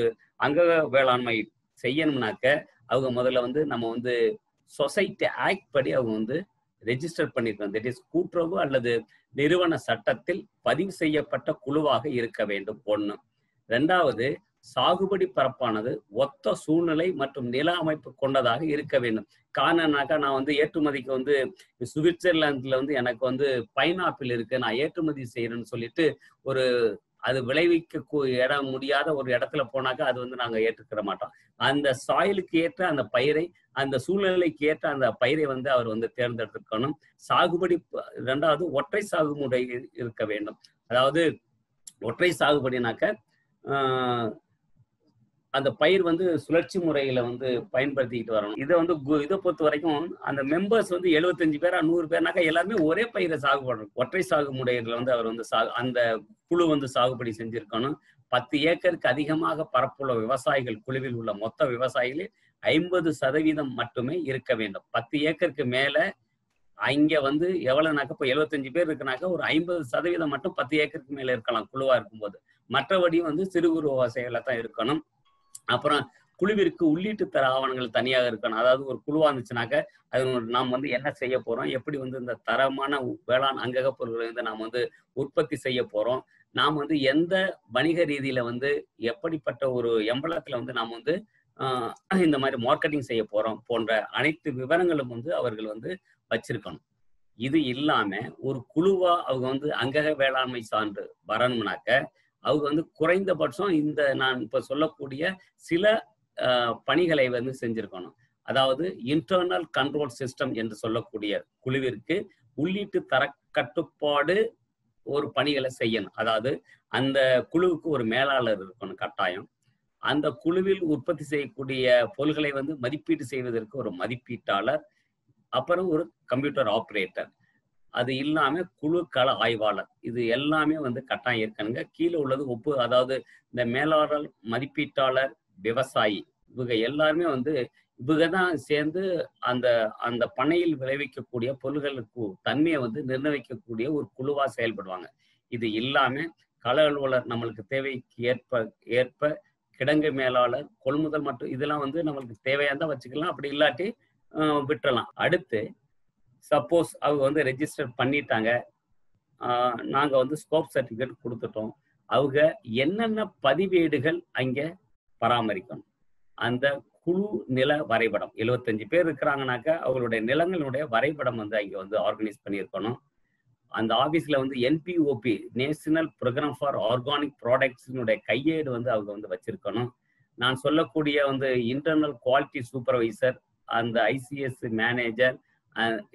அங்க வேளாண்மை செய்யணும்னாக்க அவங்க முதல்ல வந்து நம்ம வந்து சொசைட்டி ஆக்ட் படி அவங்க வந்து ரெஜிஸ்டர் பண்ணிருக்கோம். தட் இஸ் கூட்டுறவு அல்லது நிறுவன சட்டத்தில் பதிவு செய்யப்பட்ட குழுவாக இருக்க வேண்டும். 1. 2வது, சாகுபடி பரப்பானது ஒத்த சூழ்நிலை மற்றும் நில அமைப்பு கொண்டதாக இருக்க வேண்டும். காரணம்னாக்கா நான் வந்து ஏற்றுமதிக்கு வந்து சுவிட்சர்லாந்துல வந்து எனக்கு வந்து பைனாப்பிள் இருக்கு, நான் ஏற்றுமதி செய்யறேன்னு சொல்லிட்டு ஒரு அது விளைவிக்க இடம் முடியாத ஒரு இடத்துல போனாக்கா அது வந்து நாங்க ஏற்றுக்கிற மாட்டோம். அந்த சாயிலுக்கு ஏற்ற அந்த பயிரை, அந்த சூழ்நிலைக்கு ஏற்ற அந்த பயிரை வந்து அவர் வந்து தேர்ந்தெடுக்கணும். சாகுபடி 2வது ஒற்றை சாகுபடி இருக்க வேண்டும். அதாவது ஒற்றை சாகுபடினாக்க அந்த பயிர் வந்து சுழற்சி முறையில வந்து பயன்படுத்திக்கிட்டு வரணும். இதை வந்து இதை பொறுத்த வரைக்கும் அந்த மெம்பர்ஸ் வந்து 75 பேரா 100 பேர்னாக்கா எல்லாருமே ஒரே பயிரை சாகுபடணும். ஒற்றை சாகுமுறையில வந்து அவர் வந்து அந்த குழு வந்து சாகுபடி செஞ்சிருக்கணும். 10 ஏக்கருக்கு அதிகமாக பரப்புள்ள விவசாயிகள் குழுவில் உள்ள மொத்த விவசாயிகளில் 50% மட்டுமே இருக்க வேண்டும். 10 ஏக்கருக்கு மேல அங்க வந்து எவ்வளவுனாக்க இப்போ 75 பேர் இருக்குனாக்கா ஒரு 50% மட்டும் 10 ஏக்கருக்கு மேல இருக்கலாம் குழுவா இருக்கும்போது. மற்றபடி வந்து சிறு குறு விவசாயிகள தான் இருக்கணும். அப்புறம் குழுவிற்கு உள்ளீட்டு தர ஆவணங்கள் தனியாக இருக்கணும். அதாவது ஒரு குழுவா இருந்துச்சுனாக்க அது நாம் வந்து என்ன செய்ய போறோம், எப்படி வந்து இந்த தரமான வேளாண் அங்கக பொருட்களை வந்து நாம் வந்து உற்பத்தி செய்ய போறோம், நாம் வந்து எந்த வணிக ரீதியில வந்து எப்படிப்பட்ட ஒரு எம்பளத்துல வந்து நாம் வந்து இந்த மாதிரி மார்க்கெட்டிங் செய்ய போறோம் போன்ற அனைத்து விவரங்களும் வந்து அவர்கள் வந்து வச்சிருக்கணும். இது இல்லாம ஒரு குழுவா அவங்க வந்து அங்கக வேளாண்மை சான்று வரணும்னாக்க அவங்க வந்து குறைந்தபட்சம் இந்த நான் இப்ப சொல்லக்கூடிய சில பணிகளை வந்து செஞ்சிருக்கணும். அதாவது இன்டர்னல் கண்ட்ரோல் சிஸ்டம் என்று சொல்லக்கூடிய குழுவிற்கு உள்ளீட்டு தர கட்டுப்பாடு ஒரு பணிகளை செய்யணும். அதாவது அந்த குழுவுக்கு ஒரு மேலாளர் இருக்கணும் கட்டாயம். அந்த குழுவில் உற்பத்தி செய்யக்கூடிய பொருள்களை வந்து மதிப்பீடு செய்வதற்கு ஒரு மதிப்பீட்டாளர், அப்புறம் ஒரு கம்ப்யூட்டர் ஆப்ரேட்டர், அது இல்லாம குழு கள ஆய்வாளர், இது எல்லாமே வந்து கட்டாயம் இருக்கணுங்க. கீழே உள்ளது அதாவது இந்த மேலாளர், மதிப்பீட்டாளர், விவசாயி, இவங்க எல்லாருமே வந்து இவங்க தான் சேர்ந்து அந்த அந்த பண்ணையில் விளைவிக்கக்கூடிய பொருள்களுக்கு தன்மையை வந்து நிர்ணயிக்கக்கூடிய ஒரு குழுவா செயல்படுவாங்க. இது இல்லாம கள அலுவலர் நம்மளுக்கு தேவைக்கு ஏற்ப கிடங்கு மேலாளர், கொள்முதல் மற்றும் இதெல்லாம் வந்து நம்மளுக்கு தேவையானதான் வச்சுக்கலாம், அப்படி இல்லாட்டி விட்டுறலாம். அடுத்து சப்போஸ் அவங்க வந்து ரெஜிஸ்டர் பண்ணிட்டாங்க, நாங்க வந்து ஸ்கோப் சர்டிபிகேட் கொடுத்துட்டோம், அவங்க என்னென்ன பதிவேடுகள் அங்க பராமரிக்கணும், அந்த குழு நில வரைபடம் 75 பேர் இருக்கிறாங்கனாக்கா அவங்களுடைய நிலங்களுடைய வரைபடம் வந்து அங்க வந்து ஆர்கனைஸ் பண்ணியிருக்கணும். அந்த ஆபீஸ்ல வந்து NPOP, national programme for organic ப்ராடக்ட்ஸினுடைய கையேடு வந்து அவங்க வந்து வச்சிருக்கணும். நான் சொல்லக்கூடிய வந்து இன்டர்னல் குவாலிட்டி சூப்பர்வைசர், அந்த ICS மேனேஜர்,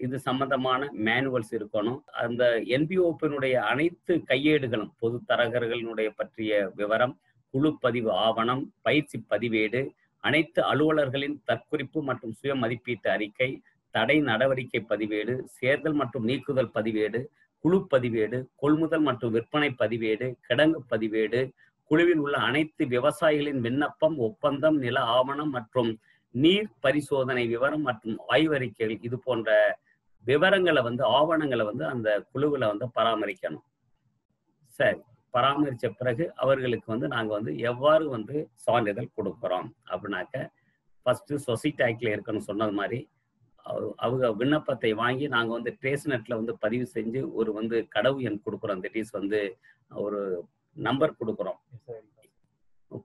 இது சம்பந்தமான மேனுவல்ஸ் இருக்கணும். அந்த NPOP-னுடைய அனைத்து கையேடுகளும், பொது தரகர்களுடைய பற்றிய விவரம், குழு பதிவு ஆவணம், பயிற்சி பதிவேடு, அனைத்து அலுவலர்களின் தற்குறிப்பு மற்றும் சுய மதிப்பீட்டு அறிக்கை, தடை நடவடிக்கை பதிவேடு, சேர்தல் மற்றும் நீக்குதல் பதிவேடு, குழு பதிவேடு, கொள்முதல் மற்றும் விற்பனை பதிவேடு, கிடங்கு பதிவேடு, குழுவில் உள்ள அனைத்து விவசாயிகளின் விண்ணப்பம், ஒப்பந்தம், நில ஆவணம் மற்றும் நீர் பரிசோதனை விவரம் மற்றும் ஆய்வறிக்கைகள், இது போன்ற விவரங்களை வந்து ஆவணங்களை வந்து அந்த குழுவில் வந்து பராமரிக்கணும். சரி, பராமரிச்ச பிறகு அவர்களுக்கு வந்து நாங்க வந்து எவ்வாறு வந்து சான்றிதழ் கொடுக்குறோம் அப்படின்னாக்க, ஃபர்ஸ்ட் சொசைட்டி ஆக்ட்ல இருக்கணும் சொன்னது மாதிரி அவங்க விண்ணப்பத்தை வாங்கி நாங்க வந்து ட்ரேஸ்நெட்ல வந்து பதிவு செஞ்சு ஒரு வந்து கடவு எண் கொடுக்குறோம். தட் இஸ் வந்து ஒரு நம்பர் கொடுக்குறோம்,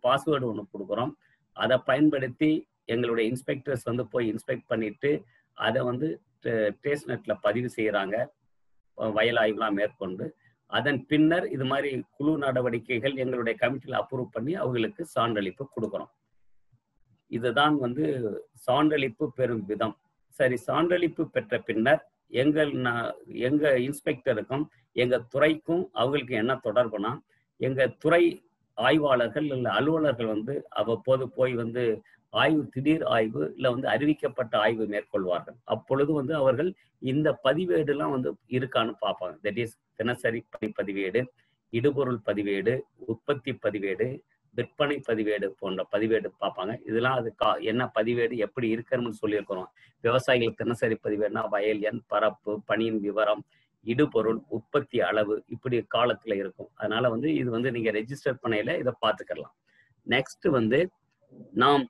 பாஸ்வேர்டு ஒன்று கொடுக்குறோம். அதை பயன்படுத்தி எங்களுடைய இன்ஸ்பெக்டர்ஸ் வந்து போய் இன்ஸ்பெக்ட் பண்ணிட்டு அதை வந்து ட்ரேஸ்நெட்ல பதிவு செய்யறாங்க, வயல் ஆய்வுலாம் மேற்கொண்டு. அதன் பின்னர் இது மாதிரி குழு நடவடிக்கைகள் எங்களுடைய கமிட்டியில் அப்ரூவ் பண்ணி அவங்களுக்கு சான்றளிப்பு கொடுக்குறோம். இதுதான் வந்து சான்றளிப்பு பெறும் விதம். சரி, சான்றளிப்பு பெற்ற பின்னர் எங்க இன்ஸ்பெக்டருக்கும் எங்க துறைக்கும் அவங்களுக்கு என்ன தொடர்புனா, எங்க துறை ஆய்வாளர்கள் இல்லை அலுவலர்கள் வந்து அவ்வப்போது போய் வந்து திடீர் ஆய்வு இல்லை வந்து அறிவிக்கப்பட்ட ஆய்வு மேற்கொள்வார்கள். அப்பொழுது வந்து அவர்கள் இந்த பதிவேடுலாம் வந்து இருக்கான்னு பார்ப்பாங்க. தட் இஸ் தினசரி பதிவேடு, இடுபொருள் பதிவேடு, உற்பத்தி பதிவேடு, விற்பனை பதிவேடு போன்ற பதிவேடு பார்ப்பாங்க. இதெல்லாம் அது என்ன பதிவேடு எப்படி இருக்கணும்னு சொல்லியிருக்கிறோம். விவசாயிகள் தினசரி பதிவேடுனா வயல் எண், பரப்பு, பணியின் விவரம், இடுபொருள், உற்பத்தி அளவு இப்படி காலத்துல இருக்கும். அதனால வந்து இது வந்து நீங்க ரெஜிஸ்டர் பண்ணையில இதை பார்த்துக்கலாம். நெக்ஸ்ட் வந்து நாம்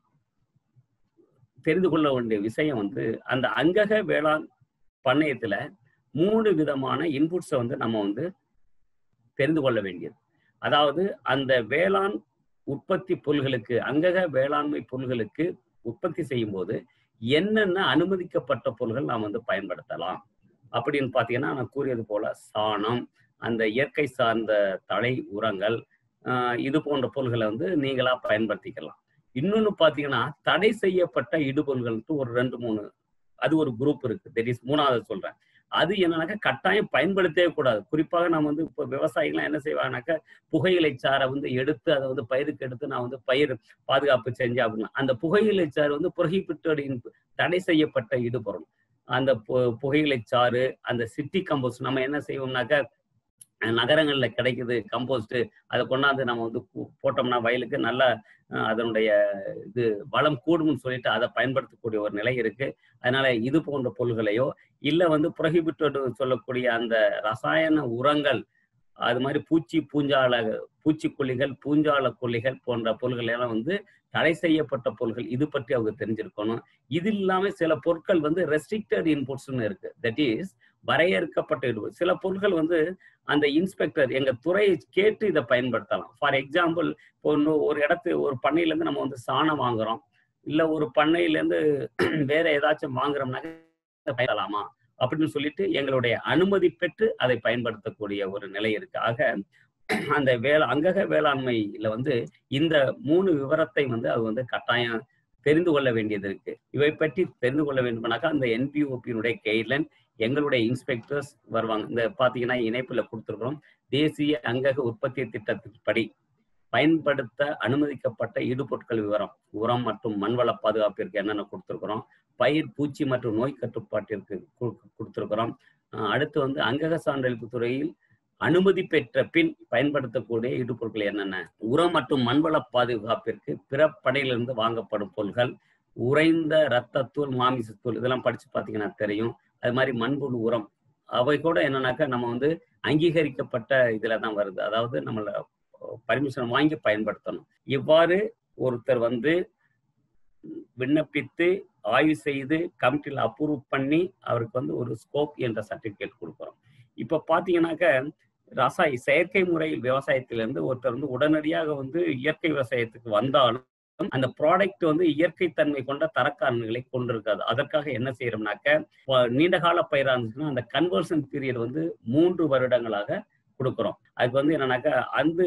தெரிந்து கொள்ள வேண்டிய விஷயம் வந்து அந்த அங்கக வேளாண் பண்ணையத்துல 3 விதமான இன்புட்ஸை வந்து நம்ம வந்து தெரிந்து கொள்ள வேண்டியது. அதாவது அந்த வேளாண் உற்பத்தி பொருள்களுக்கு, அங்கக வேளாண்மை பொருள்களுக்கு உற்பத்தி செய்யும் போது என்னென்ன அனுமதிக்கப்பட்ட பொருள்கள் நாம் வந்து பயன்படுத்தலாம் அப்படின்னு பார்த்தீங்கன்னா, நான் கூறியது போல சாணம், அந்த இயற்கை சார்ந்த தழை உரங்கள், இது போன்ற பொருள்களை வந்து நீங்களா பயன்படுத்திக்கலாம். இன்னொன்னு பார்த்தீங்கன்னா, தடை செய்யப்பட்ட இடுபொருள்கள் ஒரு 2-3 அது ஒரு குரூப் இருக்கு. தட் இஸ் 3வது சொல்றேன். அது என்னன்னாக்கா கட்டாயம் பயன்படுத்தவே கூடாது. குறிப்பாக நம்ம வந்து இப்போ விவசாயிகள்லாம் என்ன செய்வாங்கனாக்கா, புகையிலை சாரை வந்து எடுத்து அதை வந்து பயிருக்கு எடுத்து நான் வந்து பயிர் பாதுகாப்பு செஞ்சேன் அப்படின்னா, அந்த புகையிலை சாறு வந்து புரோஹிபிட்டட், தடை செய்யப்பட்ட இடுபொருள். அந்த புகையிலை சாறு, அந்த சிட்டி கம்போஸ்ட் நம்ம என்ன செய்வோம்னாக்கா, நகரங்கள்ல கிடைக்குது கம்போஸ்ட், அதை கொண்டாந்து நம்ம வந்து போட்டோம்னா வயலுக்கு நல்லா அதனுடைய இது வளம் கூடும்னு சொல்லிட்டு அதை பயன்படுத்தக்கூடிய ஒரு நிலை இருக்கு. அதனால இது போன்ற பொருள்களையோ இல்லை வந்து புரோஹிபிட்டட் சொல்லக்கூடிய அந்த ரசாயன உரங்கள், அது மாதிரி பூச்சிக்கொல்லிகள், பூஞ்சால கொல்லிகள் போன்ற பொருள்கள் எல்லாம் வந்து தடை செய்யப்பட்ட பொருள்கள். இது பற்றி அவங்க தெரிஞ்சிருக்கணும். இது இல்லாம சில பொருட்கள் வந்து ரெஸ்ட்ரிக்டட் இன்புட்ஸ்ன்னு இருக்கு. தட் இஸ் வரையறுக்கப்பட்ட இன்புட். சில பொருட்கள் வந்து அந்த இன்ஸ்பெக்டர் எங்க துறையை கேட்டு இதை பயன்படுத்தலாம். ஃபார் எக்ஸாம்பிள், இப்போ ஒரு ஒரு பண்ணையிலேருந்து நம்ம வந்து சாணம் வாங்குறோம், இல்லை ஒரு பண்ணையிலேருந்து வேற ஏதாச்சும் வாங்குறோம்னாக்க பயன்படுத்தலாமா அப்படின்னு சொல்லிட்டு எங்களுடைய அனுமதி பெற்று அதை பயன்படுத்தக்கூடிய ஒரு நிலை இருக்கு. ஆக அந்த அங்கக வேளாண்மையில வந்து இந்த 3 விவரத்தை வந்து அது வந்து கட்டாயம் தெரிந்து கொள்ள வேண்டியது இருக்கு. இவை பற்றி தெரிந்து கொள்ள வேண்டும்னாக்கா அந்த NBOP-னுடைய கைட்லைன் எங்களுடைய இன்ஸ்பெக்டர்ஸ் வருவாங்க. இந்த பாத்தீங்கன்னா இணைப்புல கொடுத்துருக்கிறோம். தேசிய அங்கக உற்பத்தி திட்டத்தின்படி பயன்படுத்த அனுமதிக்கப்பட்ட இடுபொருட்கள் விவரம், உரம் மற்றும் மண்வள பாதுகாப்பிற்கு என்னென்ன கொடுத்துருக்கிறோம், பயிர் பூச்சி மற்றும் நோய் கட்டுப்பாட்டிற்கு கொடுத்துருக்கிறோம். அடுத்து வந்து அங்கக சான்றளிப்பு துறையில் அனுமதி பெற்ற பின் பயன்படுத்தக்கூடிய இடுபொருட்கள் என்னென்ன, உரம் மற்றும் மண்வள பாதுகாப்பிற்கு பிற படையிலிருந்து வாங்கப்படும் பொருட்கள், உறைந்த இரத்தத்தூள், மாமிசத்தூள் இதெல்லாம் படிச்சு பார்த்தீங்கன்னா தெரியும். அது மாதிரி மண்புழு உரம் அவை கூட என்னன்னாக்கா நம்ம வந்து அங்கீகரிக்கப்பட்ட இதுல தான் வருது. அதாவது நம்மள பர்மிஷன் வாங்கி பயன்படுத்தணும். இவ்வாறு ஒருத்தர் வந்து விண்ணப்பித்து ஆய்வு செய்து கமிட்டியில் அப்ரூவ் பண்ணி அவருக்கு வந்து ஒரு ஸ்கோப் என்ற சர்டிபிகேட் கொடுக்குறோம். இப்ப பாத்தீங்கன்னாக்க செயற்கை முறை விவசாயத்திலிருந்து ஒருத்தர் வந்து உடனடியாக வந்து இயற்கை விவசாயத்துக்கு வந்தாலும் அந்த ப்ராடக்ட் வந்து இயற்கை தன்மை கொண்ட தரக்காரணிகளை கொண்டிருக்காது. அதற்காக என்ன செய்யறோம்னாக்க, நீண்ட கால பயிரா இருந்துச்சுன்னா அந்த கன்வர்ஷன் பீரியட் வந்து 3 வருடங்களாக கொடுக்குறோம். அதுக்கு வந்து என்னன்னாக்கா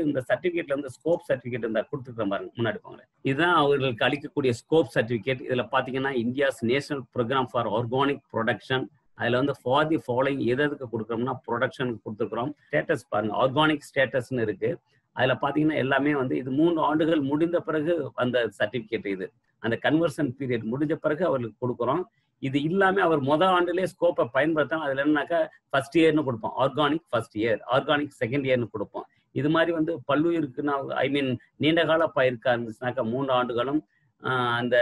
இந்த சர்டிபிகேட்ல வந்து ஸ்கோப் சர்டிபிகேட் இருந்தா கொடுத்துருக்க பாருங்க, முன்னாடி போங்க. இதுதான் அவர்களுக்கு அளிக்கக்கூடிய ஸ்கோப் சர்டிபிகேட். இதுல பாத்தீங்கன்னா India's national programme for organic production, அதுல வந்து ஃபார் தி ஃபாலோயிங் எதுக்கு கொடுக்குறோம்னா ப்ரொடக்ஷனுக்கு கொடுத்துருக்குறோம். ஸ்டேட்டஸ் பாருங்க, ஆர்கானிக் ஸ்டேட்டஸ்ன்னு இருக்கு. அதுல பாத்தீங்கன்னா எல்லாமே வந்து இது 3 ஆண்டுகள் முடிந்த பிறகு அந்த சர்டிபிகேட், இது அந்த கன்வர்ஷன் பீரியட் முடிஞ்ச பிறகு அவர்களுக்கு கொடுக்குறோம். இது இல்லாம அவர் ஆண்டுலேயே ஸ்கோப்பை பயன்படுத்தலாம். அதுல என்னன்னாக்கா ஃபர்ஸ்ட் இயர்னு கொடுப்போம், organic first year, organic second இயர்னு கொடுப்போம். இது மாதிரி வந்து பல்லுயிருக்குன்னா நீண்ட கால பயிர்க்கா இருந்துச்சுனாக்கா 3 ஆண்டுகளும், அந்த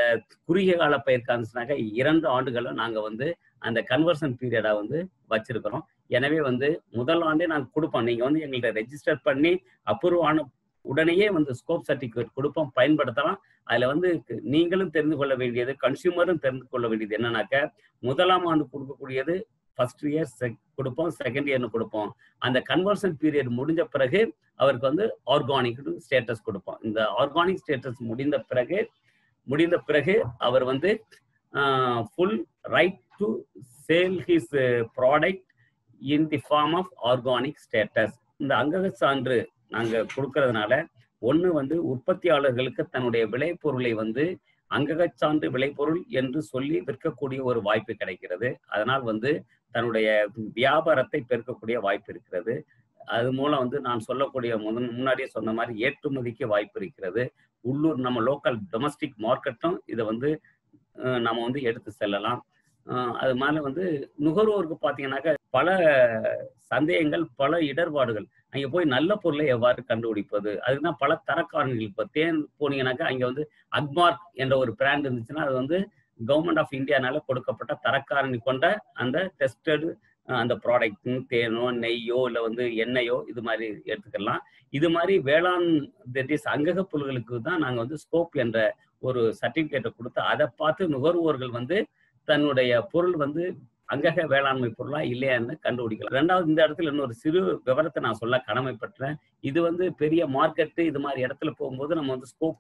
குறுகிய கால பயிர்க்கா இருந்துச்சுனாக்கா 2 ஆண்டுகளும் நாங்க வந்து அந்த கன்வர்ஷன் பீரியடா வந்து வச்சிருக்கிறோம். எனவே வந்து முதல் ஆண்டே நாங்கள் கொடுப்போம். நீங்க வந்து எங்கள்கிட்ட ரெஜிஸ்டர் பண்ணி அப்ரூவ் ஆன உடனேயே வந்து ஸ்கோப் சர்டிபிகேட் கொடுப்போம், பயன்படுத்தலாம். அதுல வந்து நீங்களும் தெரிந்து கொள்ள வேண்டியது, கன்சியூமரும் தெரிந்து கொள்ள வேண்டியது என்னன்னாக்க, முதலாம் ஆண்டு கொடுக்கக்கூடியது ஃபர்ஸ்ட் இயர் கொடுப்போம், செகண்ட் இயர்னு கொடுப்போம். அந்த கன்வர்ஷன் பீரியட் முடிஞ்ச பிறகு அவருக்கு வந்து ஆர்கானிக் ஸ்டேட்டஸ் கொடுப்போம். இந்த ஆர்கானிக் ஸ்டேட்டஸ் முடிந்த பிறகு அவர் வந்து full right to sell his product in the form of organic status. இந்த அங்கக சான்று நாங்க கொடுக்கறதுனால ஒண்ணு வந்து உற்பத்தியாளர்களுக்கு தன்னுடைய விளைபொருளை வந்து அங்கக சான்று விளைபொருள் என்று சொல்லி விற்கக்கூடிய ஒரு வாய்ப்பு கிடைக்கிறது. அதனால் வந்து தன்னுடைய வியாபாரத்தை பெருக்கக்கூடிய வாய்ப்பு இருக்கிறது. அது மூலம் வந்து நான் சொல்லக்கூடிய முன்னாடியே சொன்ன மாதிரி ஏற்றுமதிக்கு வாய்ப்பு இருக்கிறது. உள்ளூர் நம்ம லோக்கல் டொமஸ்டிக் மார்க்கெட்டும் இதை வந்து நம்ம வந்து எடுத்து செல்லலாம். அது மேல வந்து நுகர்வோருக்கு பார்த்தீங்கன்னாக்கா பல சந்தேகங்கள், பல இடர்பாடுகள். அங்கே போய் நல்ல பொருளை எவ்வாறு கண்டுபிடிப்பது, அதுக்குதான் பல தரக்காரணிகள். இப்போ தேன் போனீங்கன்னாக்கா அங்கே வந்து அக்மார்க் என்ற ஒரு பிராண்ட் இருந்துச்சுன்னா அது வந்து கவர்மெண்ட் ஆஃப் இந்தியானால கொடுக்கப்பட்ட தரக்காரணி கொண்ட அந்த டெஸ்டட் அந்த ப்ராடக்ட், தேனோ நெய்யோ இல்லை வந்து எண்ணெயோ இது மாதிரி எடுத்துக்கலாம். இது மாதிரி வேளாண் அங்கக பொருள்களுக்கு தான் நாங்கள் வந்து ஸ்கோப் என்ற ஒரு சர்டிபிகேட்டை கொடுத்து அதை பார்த்து நுகர்வோர்கள் வந்து தன்னுடைய பொருள் வந்து அங்கக வேளாண்மை பொருளா இல்லையான்னு கண்டுபிடிக்கலாம். ரெண்டாவது, இந்த இடத்துல இன்னொரு சிறு விவரத்தை நான் சொல்ல கடமைப்பட்டேன். இது வந்து பெரிய மார்க்கெட்டு இது மாதிரி இடத்துல போகும்போது நம்ம வந்து ஸ்கோப்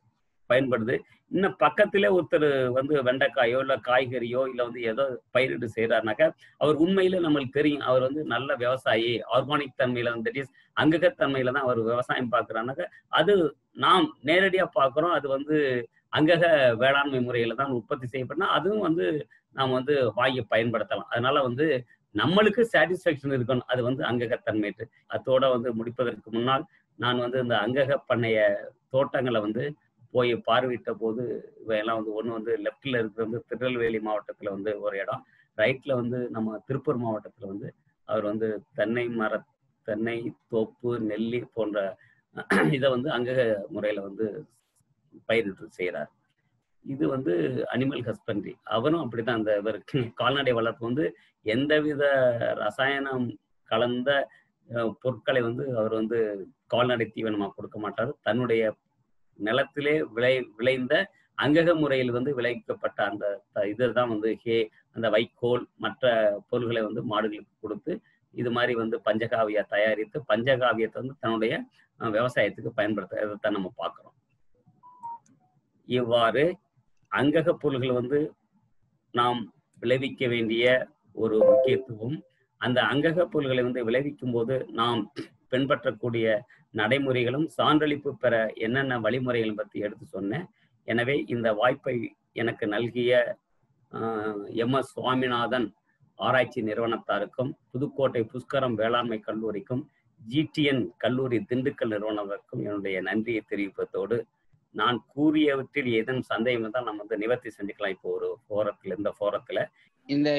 பயன்படுது. இன்னும் பக்கத்திலே ஒருத்தர் வந்து வெண்டைக்காயோ இல்லை காய்கறியோ இல்லை வந்து ஏதோ பயிரிட்டு செய்யறாருனாக்கா அவர் உண்மையில நம்மளுக்கு தெரியும் அவர் வந்து நல்ல விவசாயி, ஆர்கானிக் தன்மையில வந்து அங்ககத்தன்மையில தான் அவர் விவசாயம் பார்க்குறாருனாக்கா அது நாம் நேரடியாக பார்க்குறோம். அது வந்து அங்கக வேளாண்மை முறையில தான் உற்பத்தி செய்யப்படனா அதுவும் வந்து நாம் வந்து வாங்கி பயன்படுத்தலாம். அதனால வந்து நம்மளுக்கு சாட்டிஸ்ஃபேக்ஷன் இருக்கணும். அது வந்து அங்ககத்தன்மைட்டு. அதோட வந்து முடிப்பதற்கு முன்னால் நான் வந்து இந்த அங்கக பண்ணைய தோட்டங்களை வந்து போய் பார்வையிட்ட போது இவையெல்லாம் வந்து ஒன்று வந்து லெஃப்டில் இருக்கிற வந்து திருநெல்வேலி மாவட்டத்தில் வந்து ஒரு இடம், ரைட்டில் வந்து நம்ம திருப்பூர் மாவட்டத்தில் வந்து அவர் வந்து தென்னை தோப்பு, நெல்லி போன்ற இதை வந்து அங்கக முறையில் வந்து பயிரிட்டு செய்கிறார். இது வந்து அனிமல் ஹஸ்பண்ட்ரி. அவரும் அப்படிதான். அந்த கால்நடை வளர்ப்பு வந்து எந்தவித ரசாயனம் கலந்த பொருட்களை வந்து அவர் வந்து கால்நடை தீவனமாக கொடுக்க மாட்டார். தன்னுடைய நிலத்திலே விளைந்த அங்கக முறையில் வந்து விளைவிக்கப்பட்ட அந்த இதுதான் வந்து அந்த வைக்கோல் மற்ற பொருள்களை வந்து மாடுகளுக்கு கொடுத்து இது மாதிரி வந்து பஞ்சகாவியா தயாரித்து பஞ்சகாவியத்தை வந்து தன்னுடைய விவசாயத்துக்கு பயன்படுத்த நம்ம பார்க்கிறோம். இவ்வாறு அங்கக பொருள்கள் வந்து நாம் விளைவிக்க வேண்டிய ஒரு முக்கியத்துவம், அந்த அங்கக பொருள்களை வந்து விளைவிக்கும் போது நாம் பின்பற்றக்கூடிய நடைமுறைகளும் சான்றளிப்பு பெற என்னென்ன வழிமுறைகள் பற்றி எடுத்து சொன்னேன். எனவே இந்த வாய்ப்பை எனக்கு நல்கிய MS சுவாமிநாதன் ஆராய்ச்சி நிறுவனத்தாருக்கும் புதுக்கோட்டை புஷ்கரம் வேளாண்மை கல்லூரிக்கும் GTN கல்லூரி திண்டுக்கல் நிறுவனத்திற்கும் என்னுடைய நன்றியை தெரிவிப்பதோடு நான் கூறியவற்றில் ஏதேனும் சந்தேகம் இருந்தால் நம்ம வந்து நிவர்த்தி செஞ்சுக்கலாம். இப்போ ஒரு இந்த ஃபோரத்தில் இந்த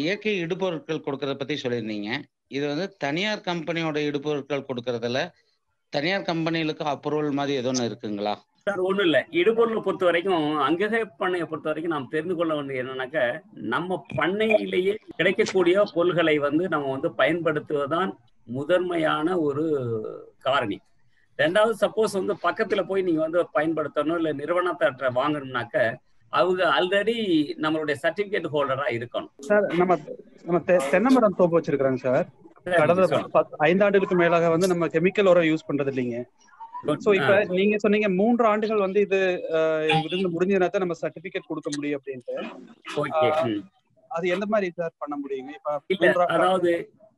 இயற்கை இடுபொருட்கள் கொடுக்கறத பத்தி சொல்லியிருந்தீங்க. இது வந்து தனியார் கம்பெனியோட இடுபொருட்கள் கொடுக்கறதுல தனியார் கம்பெனிகளுக்கு அப்ரூவல் மாதிரி ஏதோ ஒன்று இருக்குங்களா சார்? ஒன்றும் இல்லை. இடுபொருளை பொறுத்த வரைக்கும் அங்கக பண்ணையை பொறுத்த வரைக்கும் நாம் தெரிந்து கொள்ள வேண்டியது என்னன்னாக்க நம்ம பண்ணையிலேயே கிடைக்கக்கூடிய பொருள்களை வந்து நம்ம வந்து பயன்படுத்துவதுதான் முதன்மையான ஒரு காரணி. ரெண்டாவது, சப்போஸ் வந்து பக்கத்துல போய் நீங்க வந்து பயன்படுத்தணும் இல்லை நிறுவனத்தை வாங்கணும்னாக்க அவங்க ஆல்ரெடி நம்மளுடைய சர்டிபிகேட் ஹோல்டரா இருக்கணும். சார், நம்ம தென்னை மரம் தோப்பு வச்சிருக்கிறோங்க சார். கடந்த 5 ஆண்டுகளுக்கு மேலாக வந்து நம்ம கெமிக்கல் உரம் யூஸ் பண்றது இல்லைங்க. சோ இப்ப நீங்க சொன்னீங்க 3 ஆண்டுகள் வந்து இது இருந்து முடிஞ்சதுனா தான் நம்ம சர்டிபிகேட் கொடுக்க முடியும் அப்படின்ட்டு. அது எந்த மாதிரி சார் பண்ண முடியுங்க? இப்ப அதாவது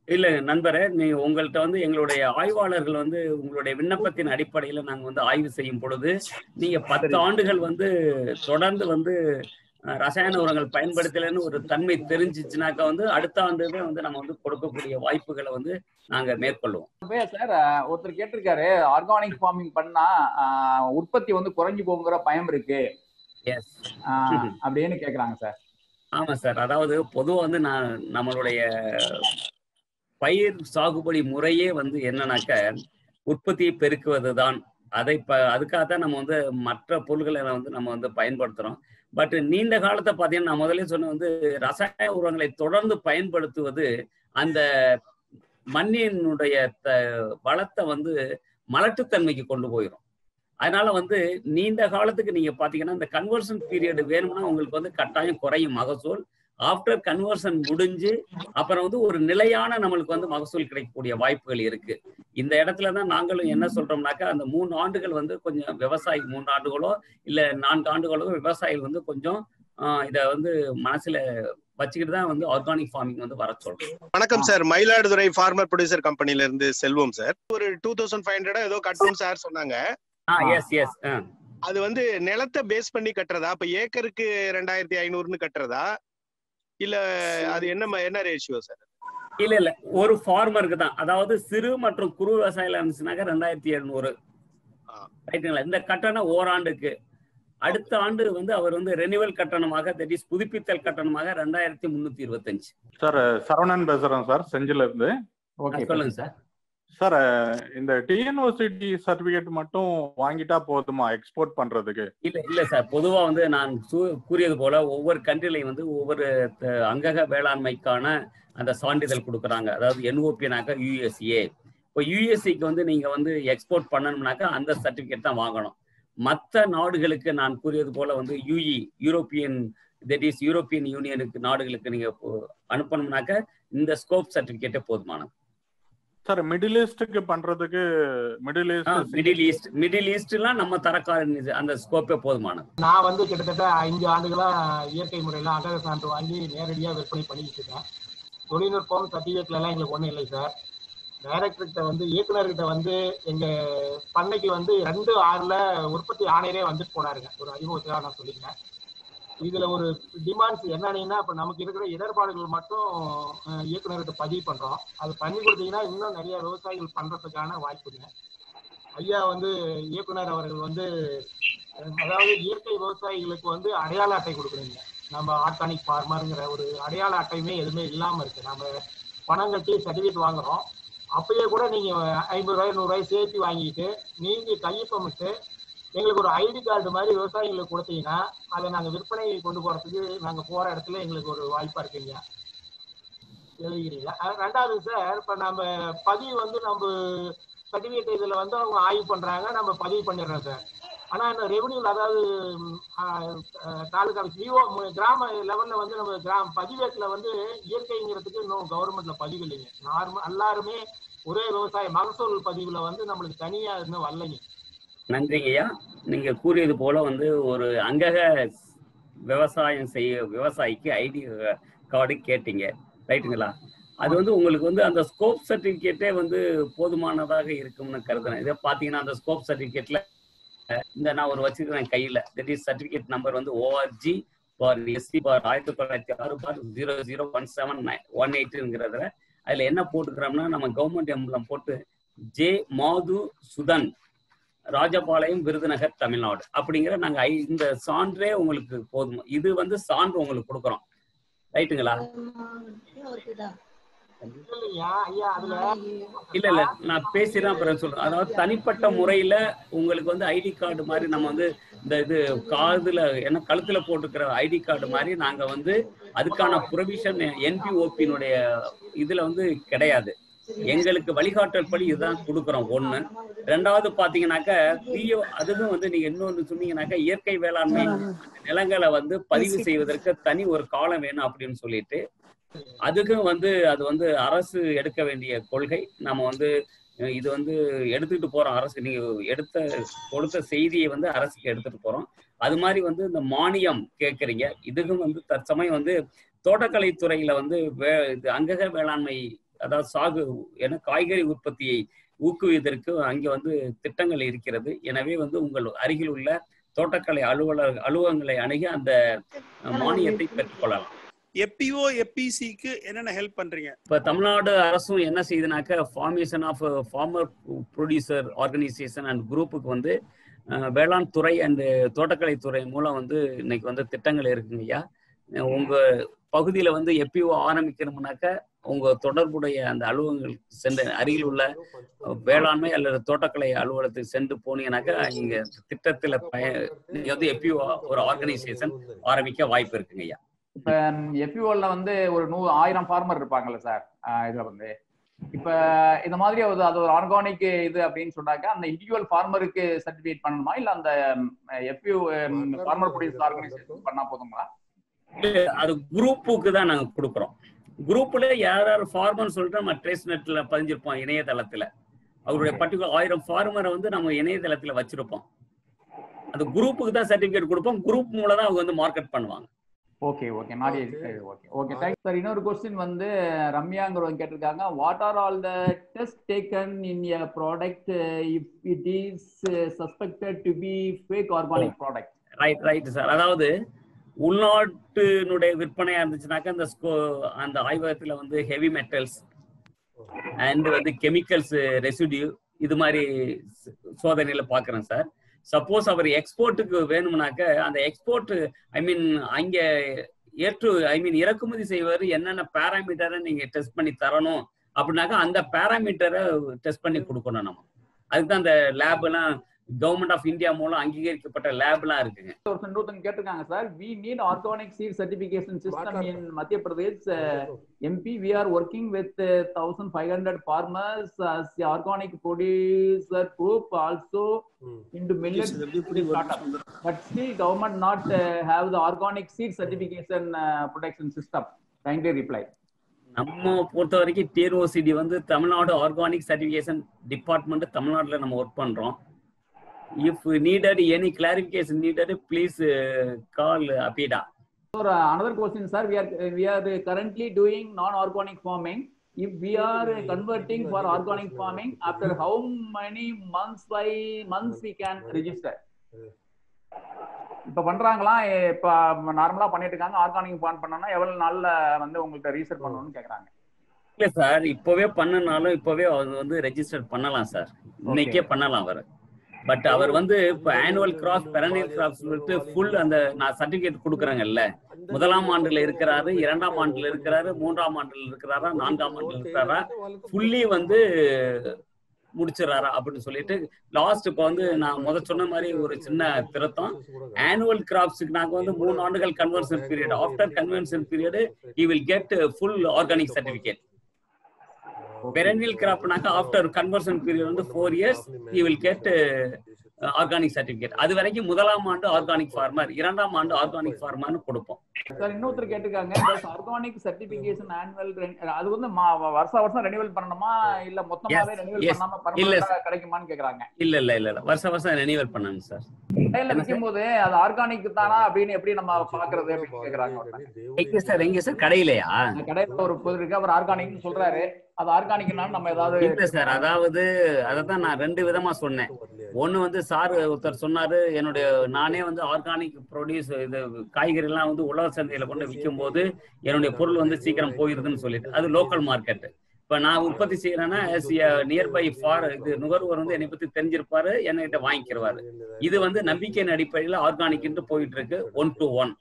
இல்ல நண்பரே, நீ உங்கள்கிட்ட வந்து எங்களுடைய ஆய்வாளர்கள் வந்து உங்களுடைய விண்ணப்பத்தின் அடிப்படையில நாங்க வந்து ஆய்வு செய்யும் பொழுது நீங்க 10 ஆண்டுகள் வந்து தொடர்ந்து வந்து ரசாயன உரங்கள் பயன்படுத்தலன்னு ஒரு தன்மை தெரிஞ்சிச்சுனாக்கா வந்து அடுத்த ஆண்டுமே வந்து நம்ம வந்து கொடுக்கக்கூடிய வாய்ப்புகளை வந்து நாங்க மேற்கொள்வோம். சார், ஒருத்தர் கேட்டிருக்காரு, ஆர்கானிக் ஃபார்மிங் பண்ணா உற்பத்தி வந்து குறைஞ்சு போகுங்கிற பயம் இருக்கு அப்படின்னு கேக்குறாங்க சார். ஆமா சார், அதாவது பொதுவா வந்து நம்மளுடைய பயிர் சாகுபடி முறையே வந்து என்னன்னாக்க உற்பத்தியை பெருக்குவது தான். அதுக்காகத்தான் நம்ம வந்து மற்ற பொருள்களை வந்து நம்ம வந்து பயன்படுத்துறோம். பட் நீண்ட காலத்தை பார்த்தீங்கன்னா நான் முதலே சொன்ன வந்து ரசாயன உரங்களை தொடர்ந்து பயன்படுத்துவது அந்த மண்ணினுடைய வளத்தை வந்து மலட்டுத்தன்மைக்கு கொண்டு போயிடும். அதனால வந்து நீண்ட காலத்துக்கு நீங்க பாத்தீங்கன்னா இந்த கன்வர்ஷன் பீரியட் வேணும்னா உங்களுக்கு வந்து கட்டாயம் குறையும் மகசூல். ஆஃப்டர் கன்வர்ஷன் முடிஞ்சு அப்புறம் வந்து ஒரு நிலையான நம்மளுக்கு வந்து மகசூல் கிடைக்கக்கூடிய வாய்ப்புகள் இருக்கு. இந்த இடத்துலதான் நாங்களும் என்ன சொல்றோம்னாக்கா அந்த 3 ஆண்டுகள் வந்து கொஞ்சம் விவசாயி 3 ஆண்டுகளோ இல்ல 4 ஆண்டுகளோ விவசாயிகள் வந்து கொஞ்சம் இதை வந்து மனசுல வச்சுக்கிட்டு தான் வந்து ஆர்கானிக் ஃபார்மிங் வந்து வர சொல்றோம். வணக்கம் சார், மயிலாடுதுறை ஃபார்மர் ப்ரொடியூசர் கம்பெனில இருந்து செல்வம் சார். ஒரு 2500 ஏதோ கட்டணும் சார் சொன்னாங்க. Yes yes. அது வந்து நிலத்தை பேஸ் பண்ணி கட்டுறதா, இப்ப ஏக்கருக்கு 2500 கட்டுறதா, இல்ல அது என்ன ரேஷியோ சார்? இல்ல ஒரு ஃபார்மருக்கு தான், அதாவது சிறு மற்றும் குறு விவசாயில இருந்துச்சுனாக்கா 2700 ரைட்டுங்களா. இந்த கட்டணம் ஓராண்டுக்கு. அடுத்த ஆண்டு வந்து அவர் வந்து ரெனிவல் கட்டணமாக, தட் இஸ் புதுப்பித்தல் கட்டணமாக 2325. சார் சரவணன் பேசுறேன் சார், செஞ்சில இருந்து. சொல்லுங்க சார். சார் இந்த டிஎன்ஓசிடி சர்டிபிகேட் மட்டும் வாங்கிட்டா போதுமா எக்ஸ்போர்ட் பண்றதுக்கு? இல்ல சார், பொதுவா வந்து நான் கூறியது போல ஒவ்வொரு கண்ட்ரிலையும் வந்து ஒவ்வொரு அங்கக வேளாண்மைக்கான அந்த சான்றிதழ் கொடுக்குறாங்க. அதாவது என்ஓபினாக்கா யூஎஸ்ஏ. இப்போ யூஎஸ்ஏக்கு வந்து நீங்க வந்து எக்ஸ்போர்ட் பண்ணணும்னாக்கா அந்த சர்டிபிகேட் தான் வாங்கணும். மற்ற நாடுகளுக்கு நான் கூறியது போல வந்து யூரோப்பியன், தட் இஸ் யூரோப்பியன் யூனியனுக்கு நாடுகளுக்கு நீங்க அனுப்பணும்னாக்க இந்த ஸ்கோப் சர்டிபிகேட்டே போதுமானது. சார் மிடில் ஈஸ்டுக்கு பண்றதுக்கு மிடில் ஈஸ்ட்லாம் நம்ம தரக்கார அந்த ஸ்கோப்பே போதுமானது. நான் வந்து கிட்டத்தட்ட 5 ஆண்டுகளா இயற்கை முறையில அகக சான்று வாங்கி நேரடியாக விற்பனை பண்ணிக்கிட்டு இருக்கேன். தொழில்நுட்பம் சர்டிபிகேட்ல எல்லாம் எங்களுக்கு ஒன்றும் இல்லை சார். டைரக்டர்கிட்ட வந்து இயக்குநர்கிட்ட வந்து எங்க பண்ணைக்கு வந்து 26ல் உற்பத்தி ஆணையரே வந்துட்டு போனாருங்க. ஒரு அறிமுகத்துக்காக நான் சொல்லிக்கிறேன். இதுல ஒரு டிமாண்ட்ஸ் என்னன்னா, இப்ப நமக்கு இருக்கிற இடர்பாடுகள் மட்டும் இயக்குநர்கிட்ட பதிவு பண்றோம். அது பண்ணி கொடுத்தீங்கன்னா இன்னும் நிறைய விவசாயிகள் பண்றதுக்கான வாய்ப்புங்க. ஐயா வந்து இயக்குனர் அவர்கள் வந்து, அதாவது இயற்கை விவசாயிகளுக்கு வந்து அடையாள அட்டை கொடுக்குறீங்க. நம்ம ஆர்கானிக் ஃபார்மருங்கிற ஒரு அடையாள அட்டையுமே எதுவுமே இல்லாம இருக்கு. நம்ம பணம் கட்டி சர்டிஃபிகேட் வாங்குறோம். அப்பயே கூட நீங்க 50 ரூபாய் 100 ரூபாய் சேர்த்து வாங்கிட்டு நீங்க கையொப்பமிட்டு எங்களுக்கு ஒரு ஐடி கார்டு மாதிரி விவசாயிகளுக்கு கொடுத்தீங்கன்னா அதை நாங்கள் விற்பனை கொண்டு போறதுக்கு நாங்கள் போற இடத்துல எங்களுக்கு ஒரு வாய்ப்பா இருக்குங்க. எழுதிக்கிறீங்களா? ரெண்டாவது சார், இப்போ நம்ம பதிவு வந்து நம்ம சர்டிஃபிகேட் இதில் வந்து அவங்க ஆய்வு பண்றாங்க, நம்ம பதிவு பண்ணிடுறோம் சார். ஆனால் இந்த ரெவன்யூவில், அதாவது தாலுகா விஓ கிராம லெவலில் வந்து நம்ம பதிவேட்டில் வந்து இயற்கைங்கிறதுக்கு இன்னும் கவர்மெண்ட்ல பதிவு இல்லைங்க. எல்லாருமே ஒரே விவசாய மகசூல் பதிவில் வந்து நம்மளுக்கு தனியாக இன்னும் வரலைங்க. நன்றிங்கய்யா. நீங்க கூறியது போல வந்து ஒரு அங்கக விவசாயம் செய்ய விவசாயிக்கு ஐடி கார்டு கேட்டீங்க, ரைட்டுங்களா? அது வந்து உங்களுக்கு வந்து அந்த ஸ்கோப் சர்டிபிகேட்டே வந்து போதுமானதாக இருக்கும்னு கருதுறேன். இதை பார்த்தீங்கன்னா அந்த ஸ்கோப் சர்டிபிகேட்ல இந்த நான் ஒரு வச்சிருக்கிறேன் கையில, தட் இஸ் சர்டிபிகேட் நம்பர் வந்து ORG/SC/19001718ங்கிறதுல அதுல என்ன போட்டுக்கிறோம்னா, நம்ம கவர்மெண்ட் எம்பளம் போட்டு ஜே மாது சுதன், ராஜபாளையம், விருதுநகர், தமிழ்நாடு அப்படிங்கிற நாங்க இந்த சான்றே உங்களுக்கு போதும். இது வந்து சான்று உங்களுக்கு கொடுக்குறோம், ரைட்டுங்களா? இல்ல நான் பேசிதான் அப்புறம் சொல்றேன். அதாவது தனிப்பட்ட முறையில உங்களுக்கு வந்து ஐடி கார்டு மாதிரி நம்ம வந்து இந்த இது காதுல என்ன கழுத்துல போட்டுக்கிற ஐடி கார்டு மாதிரி நாங்க வந்து அதுக்கான ப்ரொவிஷன் என்பிஓபியினுடைய இதுல வந்து கிடையாது. எங்களுக்கு வழிகாட்டல் படி இதுதான் கொடுக்குறோம். ஒண்ணு. ரெண்டாவது பாத்தீங்கன்னாக்க அதுவும் வந்து நீங்க இன்னொன்னு சொன்னீங்கன்னாக்கா இயற்கை வேளாண்மை நிலங்களை வந்து பதிவு செய்வதற்கு தனி ஒரு காலம் வேணும் அப்படின்னு சொல்லிட்டு அதுக்கும் வந்து அது வந்து அரசு எடுக்க வேண்டிய கொள்கை. நம்ம வந்து இது வந்து எடுத்துக்கிட்டு போறோம். அரசு நீங்க கொடுத்த செய்தியை வந்து அரசுக்கு எடுத்துட்டு போறோம். அது மாதிரி வந்து இந்த மானியம் கேட்குறீங்க. இதுக்கும் வந்து தற்சமயம் வந்து தோட்டக்கலைத்துறையில வந்து அங்கக வேளாண்மை, அதாவது சாகு என காய்கறி உற்பத்தியை ஊக்குவிப்பதற்கு அங்கே வந்து திட்டங்கள் இருக்கிறது. எனவே வந்து உங்கள் அருகில் உள்ள தோட்டக்கலை அலுவலகங்களை அணுகி அந்த மானியத்தை பெற்றுக்கொள்ளலாம். எப்பிஓ எப்பிசிக்கு என்னென்ன ஹெல்ப் பண்றீங்க? இப்ப தமிழ்நாடு அரசும் என்ன செய்யுதுனாக்க formation of farmer producer organisation and குரூப்புக்கு வந்து வேளாண் துறை அண்ட் தோட்டக்கலை துறை மூலம் வந்து இன்னைக்கு வந்து திட்டங்கள் இருக்குங்க ஐயா. உங்க பகுதியில வந்து எப்பிஓ ஆரம்பிக்கணும்னாக்க உங்க தொடர்புடைய அந்த அலுவலகங்கள் சென்று அருகில் உள்ள வேளாண்மை அல்லது தோட்டக்கலை அலுவலகத்துக்கு சென்று போனீங்கன்னாக்கா இங்க திட்டத்துல நீங்க வந்து எப்பிஓ ஒரு ஆர்கனைசேஷன் ஆரம்பிக்க வாய்ப்பு இருக்குங்க ஐயா. இப்ப எப்பிஓல வந்து ஒரு 1000 ஃபார்மர் இருப்பாங்கல்ல சார், இதுல வந்து இப்ப இந்த மாதிரி அது ஒரு ஆர்கானிக் இது அப்படின்னு சொன்னாக்க அந்த இண்டிவிஜுவல் ஃபார்மருக்கு சர்டிபிகேட் பண்ணணுமா, இல்ல அந்த எப்பிஓ ஃபார்மர் ப்ரொடியூசர் ஆர்கனைசேஷன் பண்ணா போதுங்களா? அது குரூப்புக்கு தான் நாங்க கொடுக்குறோம். குரூப்ல யார் ஃபார்மர் சொல்லிட்டு நம்ம ட்ரேஸ் நெட்ல பதிஞ்சிருப்போம் இணையதளத்துல. அவருடைய பர்டிகுலர் 1000 ஃபார்மரை வந்து நம்ம இணையதளத்துல வச்சிருப்போம். அந்த குரூப்புக்கு தான் சர்டிபிகேட் கொடுப்போம். குரூப் மூலம் தான் அவங்க வந்து மார்க்கெட் பண்ணுவாங்க. ஓகே ஓகே நாடி ஓகே ஓகே தேங்க்ஸ் சார். இன்னொரு கொஸ்டின் வந்து ரம்யாங்கிறவங்க கேட்டிருக்காங்க, what are all the test taken in a product if it is suspected to be fake organic product? Right sir. அதாவது உள்நாட்டினுடைய விற்பனையா இருந்துச்சுனாக்கா அந்த ஆய்வகத்துல வந்து ஹெவி மெட்டல்ஸ் அண்ட் வந்து கெமிக்கல்ஸ் ரெசிடியூ இது மாதிரி சோதனையில பாக்குறேன் சார். சப்போஸ் அவர் எக்ஸ்போர்ட்டுக்கு வேணும்னாக்க அந்த எக்ஸ்போர்ட் அங்க இறக்குமதி செய்வார் என்னென்ன பேராமீட்டரை நீங்க டெஸ்ட் பண்ணி தரணும் அப்படின்னாக்கா அந்த பேராமீட்டரை டெஸ்ட் பண்ணி கொடுக்கணும் நம்ம. அதுக்குதான் அந்த லேப் எல்லாம் கவர்மெண்ட் ஆஃப் இந்தியா மூலம் அங்கீகரிக்கப்பட்ட லேப்லாம் இருக்குங்க. இன்னொருத்தங்க கேட்டிருக்காங்க sir, we need organic seed certification system in Madhya Pradesh MP. We are working with 1500 farmers as the organic producer group also into millet startup, but still government not have the organic seed certification protection system. Kindly reply. நம்ம பொறுத்த வரைக்கும் டிஎன்ஓசிடி வந்து தமிழ்நாடு ஆர்கானிக் சர்டிபிகேஷன் டிபார்ட்மெண்ட் தமிழ்நாடுல நம்ம ஒர்க் பண்றோம். If needed any clarification needed, please call APIDA. So another question, sir, we are currently doing non-organic farming. If we are converting for organic farming, after how many months we can register? இப்ப பண்றாங்களா? இப்ப நார்மலா பண்ணிட்டு இருக்காங்க. ஆர்கானிக் ஃபார்ம் பண்ணனும்னா எவ்வளவு நாள்ல வந்து உங்களுக்கு ரெஜிஸ்டர் பண்ணணும்னு கேக்குறாங்க. இல்ல சார், இப்பவே பண்ணனாலும் இப்பவே வந்து ரெஜிஸ்டர் பண்ணலாம் சார். இன்னைக்கே பண்ணலாம் அவர். பட் அவர் வந்து இப்போ ஆனுவல் கிராப் பெரனியல் கிராப்ஸ் சொல்லிட்டு ஃபுல் அந்த நான் சர்டிபிகேட் கொடுக்குறேங்கல்ல, முதலாம் ஆண்டுல இருக்கிறாரு, 2ஆம் ஆண்டுல இருக்கிறாரு, 3ஆம் ஆண்டுல இருக்கிறாரா, 4ஆம் ஆண்டுல இருக்கிறாரா, ஃபுல்லி வந்து முடிச்சிடறாரா அப்படின்னு சொல்லிட்டு லாஸ்ட் இப்போ வந்து நான் சொன்ன மாதிரி ஒரு சின்ன திருத்தம். ஆனுவல் கிராப்ஸுக்கு நாங்க வந்து 3 ஆண்டுகள் conversion period. After conversion period he will get full organic certificate. Perennial crop naka after conversion period வந்து 4 years he will get organic certificate. அது வரைக்கும் முதலாம் ஆண்டு ஆர்கானிக் ஃபார்மர், 2ஆம் ஆண்டு ஆர்கானிக் ஃபார்மர்னு கொடுப்போம். சார் இன்னொருத்தர் கேட்டிருக்காங்க, ஆர்கானிக் சர்டிபிகேஷன் ஆனுவல் அது வந்து வருஷம் ரெனியூவல் பண்ணணுமா இல்ல மொத்தமாவே ரெனியூவல் பண்ணாம பர்மனன்ட்டா கிடைக்குமான்னு கேக்குறாங்க. இல்ல வருஷம் ரெனியூவல் பண்ணணும் சார். கடையில விக்கும்போது அது ஆர்கானிக் தானா அப்படின்னு எப்படி நம்ம பாக்குறது அப்படின்னு கேக்குறாங்க. எங்க சார் கடையிலயா? கடையில ஒரு பொருள் இருக்கு, அவர் ஆர்கானிக்னு சொல்றாரு. அது ஆர்கானிக்னால நம்ம ஏதாவது இல்ல சார். அதாவது அததான் நான் 2 விதமா சொன்னேன். ஒண்ணு வந்து சார் ஒருத்தர் சொன்னாரு, நானே வந்து ஆர்கானிக் ப்ரொடியூஸ் இது காய்கறி எல்லாம் வந்து உழவர் சந்தையில கொண்டு விற்கும் போது என்னுடைய பொருள் வந்து சீக்கிரம் போயிருதுன்னு சொல்லிட்டு, அது லோக்கல் மார்க்கெட். இப்ப நான் உற்பத்தி செய்யறேன்னா நியர்பை இது நுகர்வோர் வந்து என்னை பத்தி தெரிஞ்சிருப்பாரு, என்கிட்ட வாங்கிக்கிறவாரு. இது வந்து நம்பிக்கையின் அடிப்படையில ஆர்கானிக் போயிட்டு இருக்கு 1 to 1.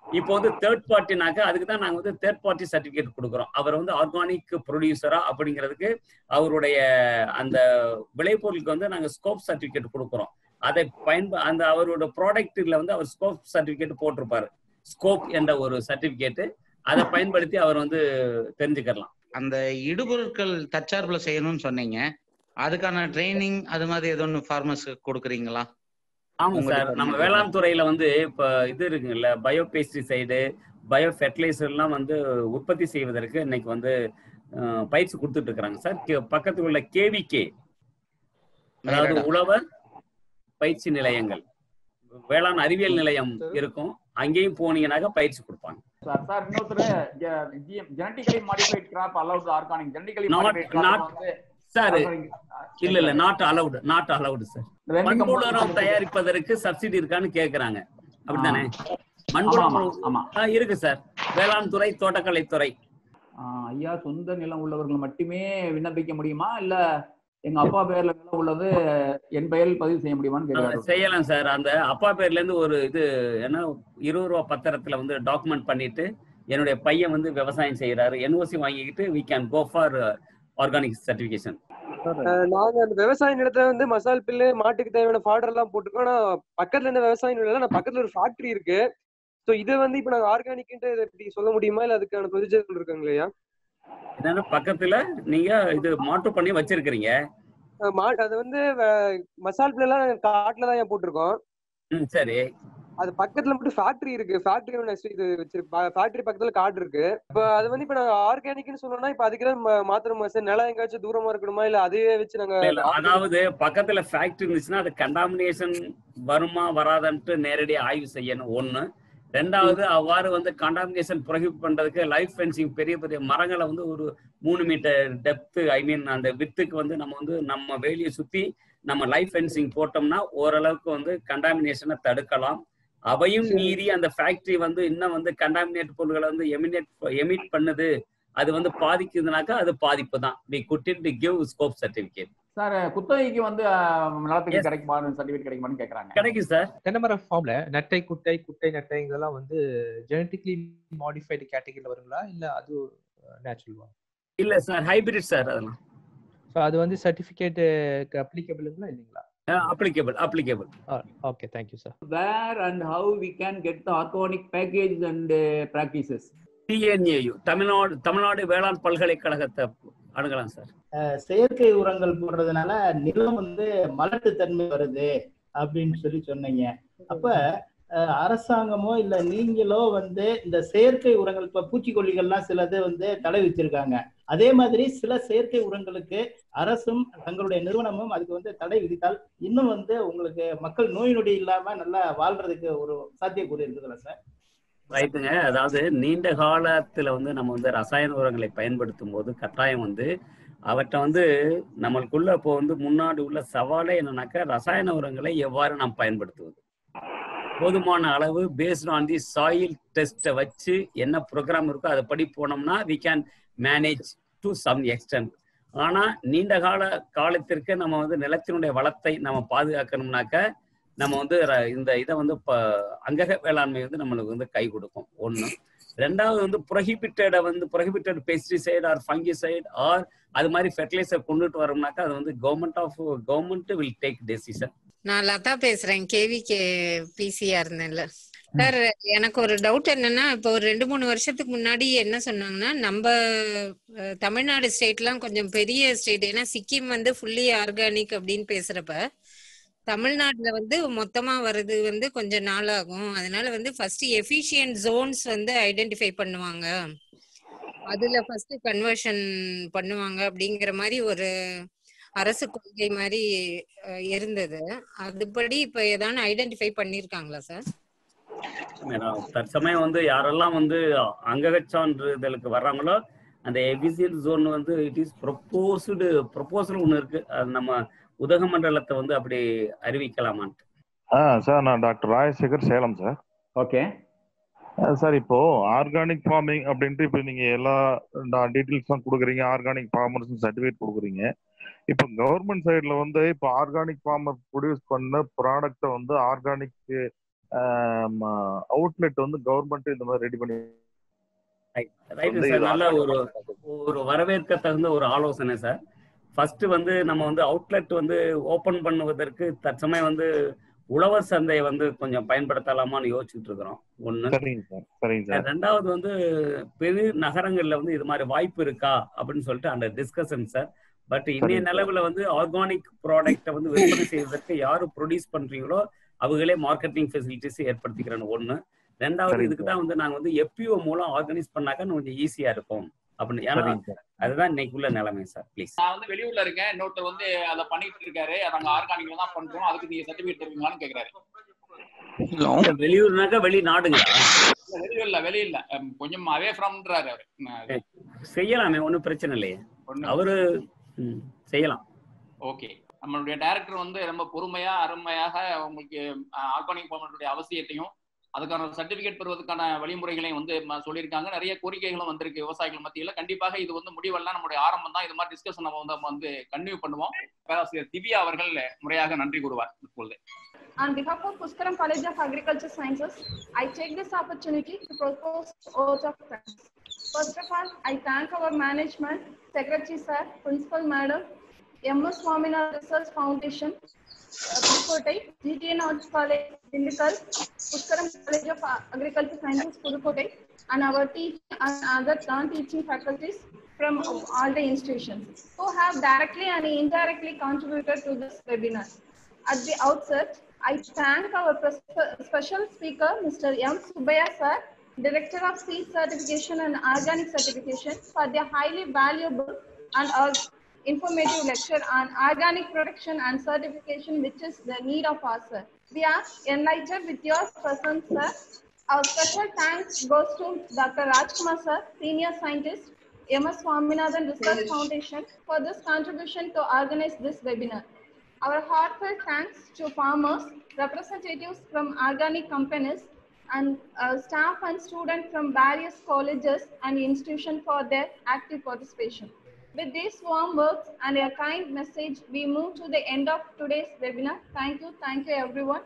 இப்போ வந்து தேர்ட் பார்ட்டினாக்க அதுக்கு தான் நாங்க வந்து தேர்ட் பார்ட்டி சர்டிபிகேட் கொடுக்குறோம். அவர் வந்து ஆர்கானிக் ப்ரொடியூசரா அப்படிங்கிறதுக்கு அவருடைய அந்த விளைபொருளுக்கு வந்து நாங்க ஸ்கோப் சர்டிபிகேட் கொடுக்குறோம். அதை அந்த அவரோட ப்ராடக்ட்ல வந்து அவர் ஸ்கோப் சர்டிபிகேட் போட்டிருப்பாரு. ஸ்கோப் என்ற ஒரு சர்டிபிகேட், அதை பயன்படுத்தி அவர் வந்து தெரிஞ்சுக்கலாம். அந்த இடுபொருட்கள் தற்சார்புல செய்யணும்னு சொன்னீங்க, அதுக்கான ட்ரைனிங் அது மாதிரி ஏதோ ஒன்று ஃபார்மர்ஸ்க்கு கொடுக்குறீங்களா? ஆமா சார், நம்ம வேளாண் துறையில வந்து இப்ப இது இருக்குங்கல்ல, பயோ பெஸ்டிசைடு, பயோ ஃபெர்டிலைசர் எல்லாம் வந்து உற்பத்தி செய்வதற்கு இன்னைக்கு வந்து பயிற்சி கொடுத்துட்டு இருக்கிறாங்க சார். பக்கத்தில் உள்ள கேவிகே, அதாவது உழவர் பயிற்சி நிலையங்கள், வேளாண் அறிவியல் நிலையம் இருக்கும், அங்கேயும் போனீங்கன்னாக்க பயிற்சி கொடுப்பாங்க. சார் இன்னொருத்தர் genetically modified crop allowed organic genetically modified crop வந்து சார் இல்ல நாட் அலவுட் சார். மண்புழு உரம் தயாரிப்பதற்கு சப்சிடி இருக்கான்னு கேக்குறாங்க, அப்படித்தானே? மண்புழு இருக்கு சார், வேளாண் துறை, தோட்டக்கலைத்துறை. ஐயா, சொந்த நிலம் உள்ளவர்கள் மட்டுமே விண்ணப்பிக்க முடியுமா இல்ல எங்க அப்பா பேர்ல நிலம் உள்ளது என் பெயரில் பதிவு செய்ய முடியுமான்னு கேக்குறாங்க. செய்யலாம் சார். அந்த அப்பா பேர்ல இருந்து ஒரு இது என்ன 20 ரூபா பத்திரத்துல வந்து டாக்குமெண்ட் பண்ணிட்டு என்னுடைய பையன் வந்து விவசாயம் செய்யறாரு, NOC வாங்கிக்கிட்டு we can go for organic certification. நாங்க அந்த விவசாய நிலத்தை வந்து மசால் பில்லு, மாட்டுக்கு தேவையான ஃபாடர் எல்லாம் போட்டுருக்கோம். ஆனா பக்கத்துல இருந்த விவசாய நிலம் நான் பக்கத்துல ஒரு ஃபேக்டரி இருக்கு. சோ இதை வந்து இப்ப நாங்க ஆர்கானிக்ன்ட்டு எப்படி சொல்ல முடியுமா இல்ல அதுக்கான ப்ரொசீஜர் இருக்குங்களா? என்னன்னா பக்கத்துல நீங்க இது மாட்டு பண்ணி வச்சிருக்கீங்க, அது வந்து மசால் பில்லு எல்லாம் காட்டுல தான் போட்டிருக்கோம். சரி. அது பக்கத்துல மட்டும் ஃபேக்டரி இருக்கு, ஃபேக்டரி இது வச்சிருக்கு, ஃபேக்டரி பக்கத்துல காடு இருக்கு. இப்ப அது வந்து இப்ப நாங்க ஆர்கானிக்னு சொன்னோம்னா இப்ப அதுக்கு மாத்திரமா சார்? நிலம் எங்காச்சும் தூரமா இருக்கணுமா இல்ல அதையே வச்சு நாங்க? அதாவது பக்கத்துல ஃபேக்டரி இருந்துச்சுன்னா அது கண்டாமினேஷன் வருமா வராதன்ட்டு நேரடியாக ஆய்வு செய்யணும் ஒண்ணு. ரெண்டாவது அவ்வாறு வந்து கண்டாமினேஷன் ப்ரொஹிபிட் பண்றதுக்கு லைஃப் ஃபென்சிங் பெரிய பெரிய மரங்களை வந்து ஒரு 3 மீட்டர் டெப்த் அந்த வித்துக்கு வந்து நம்ம வேலியை சுத்தி நம்ம லைஃப் ஃபென்சிங் போட்டோம்னா ஓரளவுக்கு வந்து கண்டாமினேஷனை தடுக்கலாம். அவையும் மீறி அந்த ஃபேக்டரி வந்து இன்னும் வந்து கண்டாமினேட் பொருட்களை வந்து எமிட் பண்ணுது, அது வந்து பாதிக்குதுனாக்கா அது பாதிப்பு தான். we couldn't give scope certificate. Sir குத்தகைக்கு வந்து நிலத்துக்கு கிடைக்குமான்னு சர்டிஃபிகேட் கிடைக்குமான்னு கேக்குறாங்க. கிடைக்கும் சார். தென்னைமர ஃபார்ம்ல நட்டை குட்டை குட்டை நட்டை இதெல்லாம் வந்து ஜெனட்டிக்கலி மாடிஃபைடு கேட்டகரியில வருங்களா இல்ல அது நேச்சுரல்? இல்ல சார், ஹைபிரிட் சார் அதெல்லாம். சோ அது வந்து சர்டிஃபிகேட் அப்ளிகபிள்ங்களா இல்லீங்களா? applicable. Okay, thank you sir. Where and how we can get the organic package and practices? TNAU Tamil Nadu வேளாண் பல்கலைக்கழகத்தை அணுகலாம் சார். செயற்கை உரங்கள் போடுறதுனால நிலம் வந்து மலட்டு தன்மை வருது அப்படின்னு சொன்னீங்க. அப்ப அரசாங்கமோ இல்ல நீங்களோ வந்து இந்த செயற்கை உரங்கள், இப்ப பூச்சிக்கொல்லிகள்லாம் சிலது வந்து தடை வச்சிருக்காங்க, அதே மாதிரி சில செயற்கை உரங்களுக்கு அரசும் தங்களுடைய நிறுவனமும் அதுக்கு வந்து தடை விதித்தால் இன்னும் வந்து உங்களுக்கு மக்கள் நோய் நொடி இல்லாம நல்லா வாழ்றதுக்கு ஒரு சாத்தியக்கூறு இருக்குதுல்ல சார்? ரைட்டுங்க. அதாவது நீண்ட காலத்துல வந்து நம்ம வந்து ரசாயன உரங்களை பயன்படுத்தும் போது கட்டாயம் வந்து அவற்றை வந்து நம்மளுக்குள்ள இப்போ வந்து முன்னாடி உள்ள சவாலே என்னன்னாக்கா ரசாயன உரங்களை எவ்வாறு நாம் பயன்படுத்துவது. போதுமான அளவு பேஸ்ட் ஆன் தி சாயில் டெஸ்ட்டை வச்சு என்ன ப்ரோக்ராம் இருக்கோ அதை படி போனோம்னா we can manage to some extent. ஆனால் நீண்ட காலத்திற்கு நம்ம வந்து நிலத்தினுடைய வளத்தை நம்ம பாதுகாக்கணும்னாக்க நம்ம வந்து இந்த இதை வந்து அங்கக வேளாண்மை வந்து நம்மளுக்கு வந்து கை கொடுக்கும். ஒன்று. ரெண்டாவது வந்து prohibited pesticide or fungicide or அது மாதிரி ஃபெர்டிலைசர் கொண்டுட்டு வரோம்னாக்கா அது வந்து கவர்மெண்ட் வில் டேக் டெசிஷன். நான் லதா பேசுறேன், கேவிகே பிசியா இருந்தேன்ல சார். எனக்கு ஒரு டவுட் என்னன்னா, இப்போ ஒரு 2-3 வருஷத்துக்கு முன்னாடி என்ன சொன்னாங்கன்னா, நம்ம தமிழ்நாடு ஸ்டேட்லாம் கொஞ்சம் பெரிய ஸ்டேட், ஏன்னா சிக்கிம் வந்து ஃபுல்லி ஆர்கானிக் அப்படின்னு பேசுறப்ப தமிழ்நாட்டுல வந்து மொத்தமா வர்றது வந்து கொஞ்சம் நாள் ஆகும். அதனால வந்து ஃபர்ஸ்ட் எஃபிஷியன்ட் ஜோன்ஸ் வந்து ஐடென்டிஃபை பண்ணுவாங்க, அதுல ஃபர்ஸ்ட் கன்வர்ஷன் பண்ணுவாங்க அப்படிங்கிற மாதிரி ஒரு அரசு கொள்கை மாதிரி இருந்தது. அதுபடி இப்ப ஏதாவது ஐடென்டிஃபை பண்ணிருக்காங்களா சார்? தற்சமயம் வந்து யாரெல்லாம் வந்து அங்கக சான்றிதழுக்கு வர்றாங்களோ அந்த எஃபிஷியன்ட் ஜோன் வந்து இட் இஸ் ப்ரொபோசல் ஒன்று இருக்கு. அது நம்ம உதகமண்டலத்தை வந்து அப்படி அறிவிக்கலாமான்ட்டு. சார் நான் doctor Rajasekar, Salem sir. Okay sir, இப்போ ஆர்கானிக் ஃபார்மிங் அப்படின்ட்டு இப்போ நீங்க எல்லா டீட்டெயில்ஸ் தான் கொடுக்குறீங்க, ஆர்கானிக் ஃபார்மர்ஸ் சர்டிஃபிகேட் கொடுக்குறீங்க. இப்போ கவர்மெண்ட் சைட்ல வந்து இப்போ ஆர்கானிக் ஃபார்மர் ப்ரொடியூஸ் பண்ண ப்ராடக்டை வந்து ஆர்கானிக் அவுட்லெட் வந்து கவர்மெண்ட் இந்த மாதிரி ரெடி பண்ணி நல்ல ஒரு வரவேற்க தகுந்த ஒரு ஆலோசனை சார். ஃபர்ஸ்ட் வந்து நம்ம வந்து அவுட்லெட் வந்து ஓபன் பண்ணுவதற்கு தற்சமயம் வந்து உழவர் சந்தையை வந்து கொஞ்சம் பயன்படுத்தலாமான்னு யோசிச்சுட்டு இருக்கிறோம். ஒண்ணு. ரெண்டாவது வந்து பெரிய நகரங்கள்ல வந்து இது மாதிரி வாய்ப்பு இருக்கா அப்படின்னு சொல்லிட்டு அந்த டிஸ்கஷன் சார். பட் இன்னைய நிலவுல வந்து ஆர்கானிக் ப்ராடக்டை வந்து விற்பனை செய்வதற்கு யாரு ப்ரொடியூஸ் பண்றீங்களோ அவங்களே மார்க்கெட்டிங் ஃபெசிலிட்டிஸ் ஏற்படுத்திக்கிறேன்னு ஒண்ணு. ரெண்டாவது இதுக்கு தான் வந்து நாங்க வந்து எப்பிஓ மூலம் ஆர்கனைஸ் பண்ணாக்க கொஞ்சம் ஈஸியா இருக்கும் அப்படின்னு. ஏன்னா அதுதான் இன்னைக்குள்ள நிலைமை சார். ப்ளீஸ். நான் வந்து வெளியூர்ல இருக்கேன், இன்னொருத்தர் வந்து அதை பண்ணிட்டு இருக்காரு, நாங்க ஆர்கானிக்ல தான் பண்றோம், அதுக்கு நீங்க சர்டிபிகேட் தருவீங்களான்னு கேக்குறாரு. வெளியூர்னாக்கா வெளிநாடுங்களா? வெளியில கொஞ்சம் அவே ஃப்ரம்ன்றாரு அவரு. செய்யலாமே, ஒன்றும் பிரச்சனை இல்லையே, அவரு செய்யலாம். ஓகே. நம்மளுடைய டைரக்டர் வந்து ரொம்ப பொறுமையா அருமையாக உங்களுக்கு ஆர்கானிக் ஃபார்மருடைய அவசியத்தையும் அதுக்கான சர்டிபிகேட் பெறுவதற்கான வழிமுறைகளையும் வந்து சொல்லியிருக்காங்க. நிறைய கோரிக்கைகளும் வந்திருக்கு விவசாயிகள் மத்தியில். கண்டிப்பாக இது வந்து முடிவெல்லாம் நம்முடைய ஆரம்பம் தான். இது மாதிரி டிஸ்கஷன் நம்ம வந்து கண்டினியூ பண்ணுவோம். பேராசிரியர் திவ்யா அவர்கள் முறையாக நன்றி கூறுவார் இப்பொழுது. On behalf of Puskaram College of Agriculture Sciences, I take this opportunity to propose oath of thanks. First of all, I thank our management, Secretary Sir, Principal Madam, M.S. Swaminathan Research Foundation, Pudukkottai, GTN Arts College, Dindikal, Puskaram College of Agriculture Sciences, Pudukkottai, and our teaching and other non-teaching faculties from all the institutions who have directly and indirectly contributed to this webinar. At the outset, I thank our special speaker, Mr. M. Subbiah Sir, Director of Seed Certification and Organic Certification, for their highly valuable and informative lecture on organic production and certification, which is the need of us, sir. We are enlightened with your presence, sir. Our special thanks goes to Dr. Rajkumar sir, Senior Scientist, MS Swaminathan Research Foundation, for this contribution to organize this webinar. Our heartfelt thanks to farmers, representatives from organic companies, and staff and students from various colleges and institutions for their active participation. With these warm words and a kind message, we move to the end of today's webinar. Thank you everyone.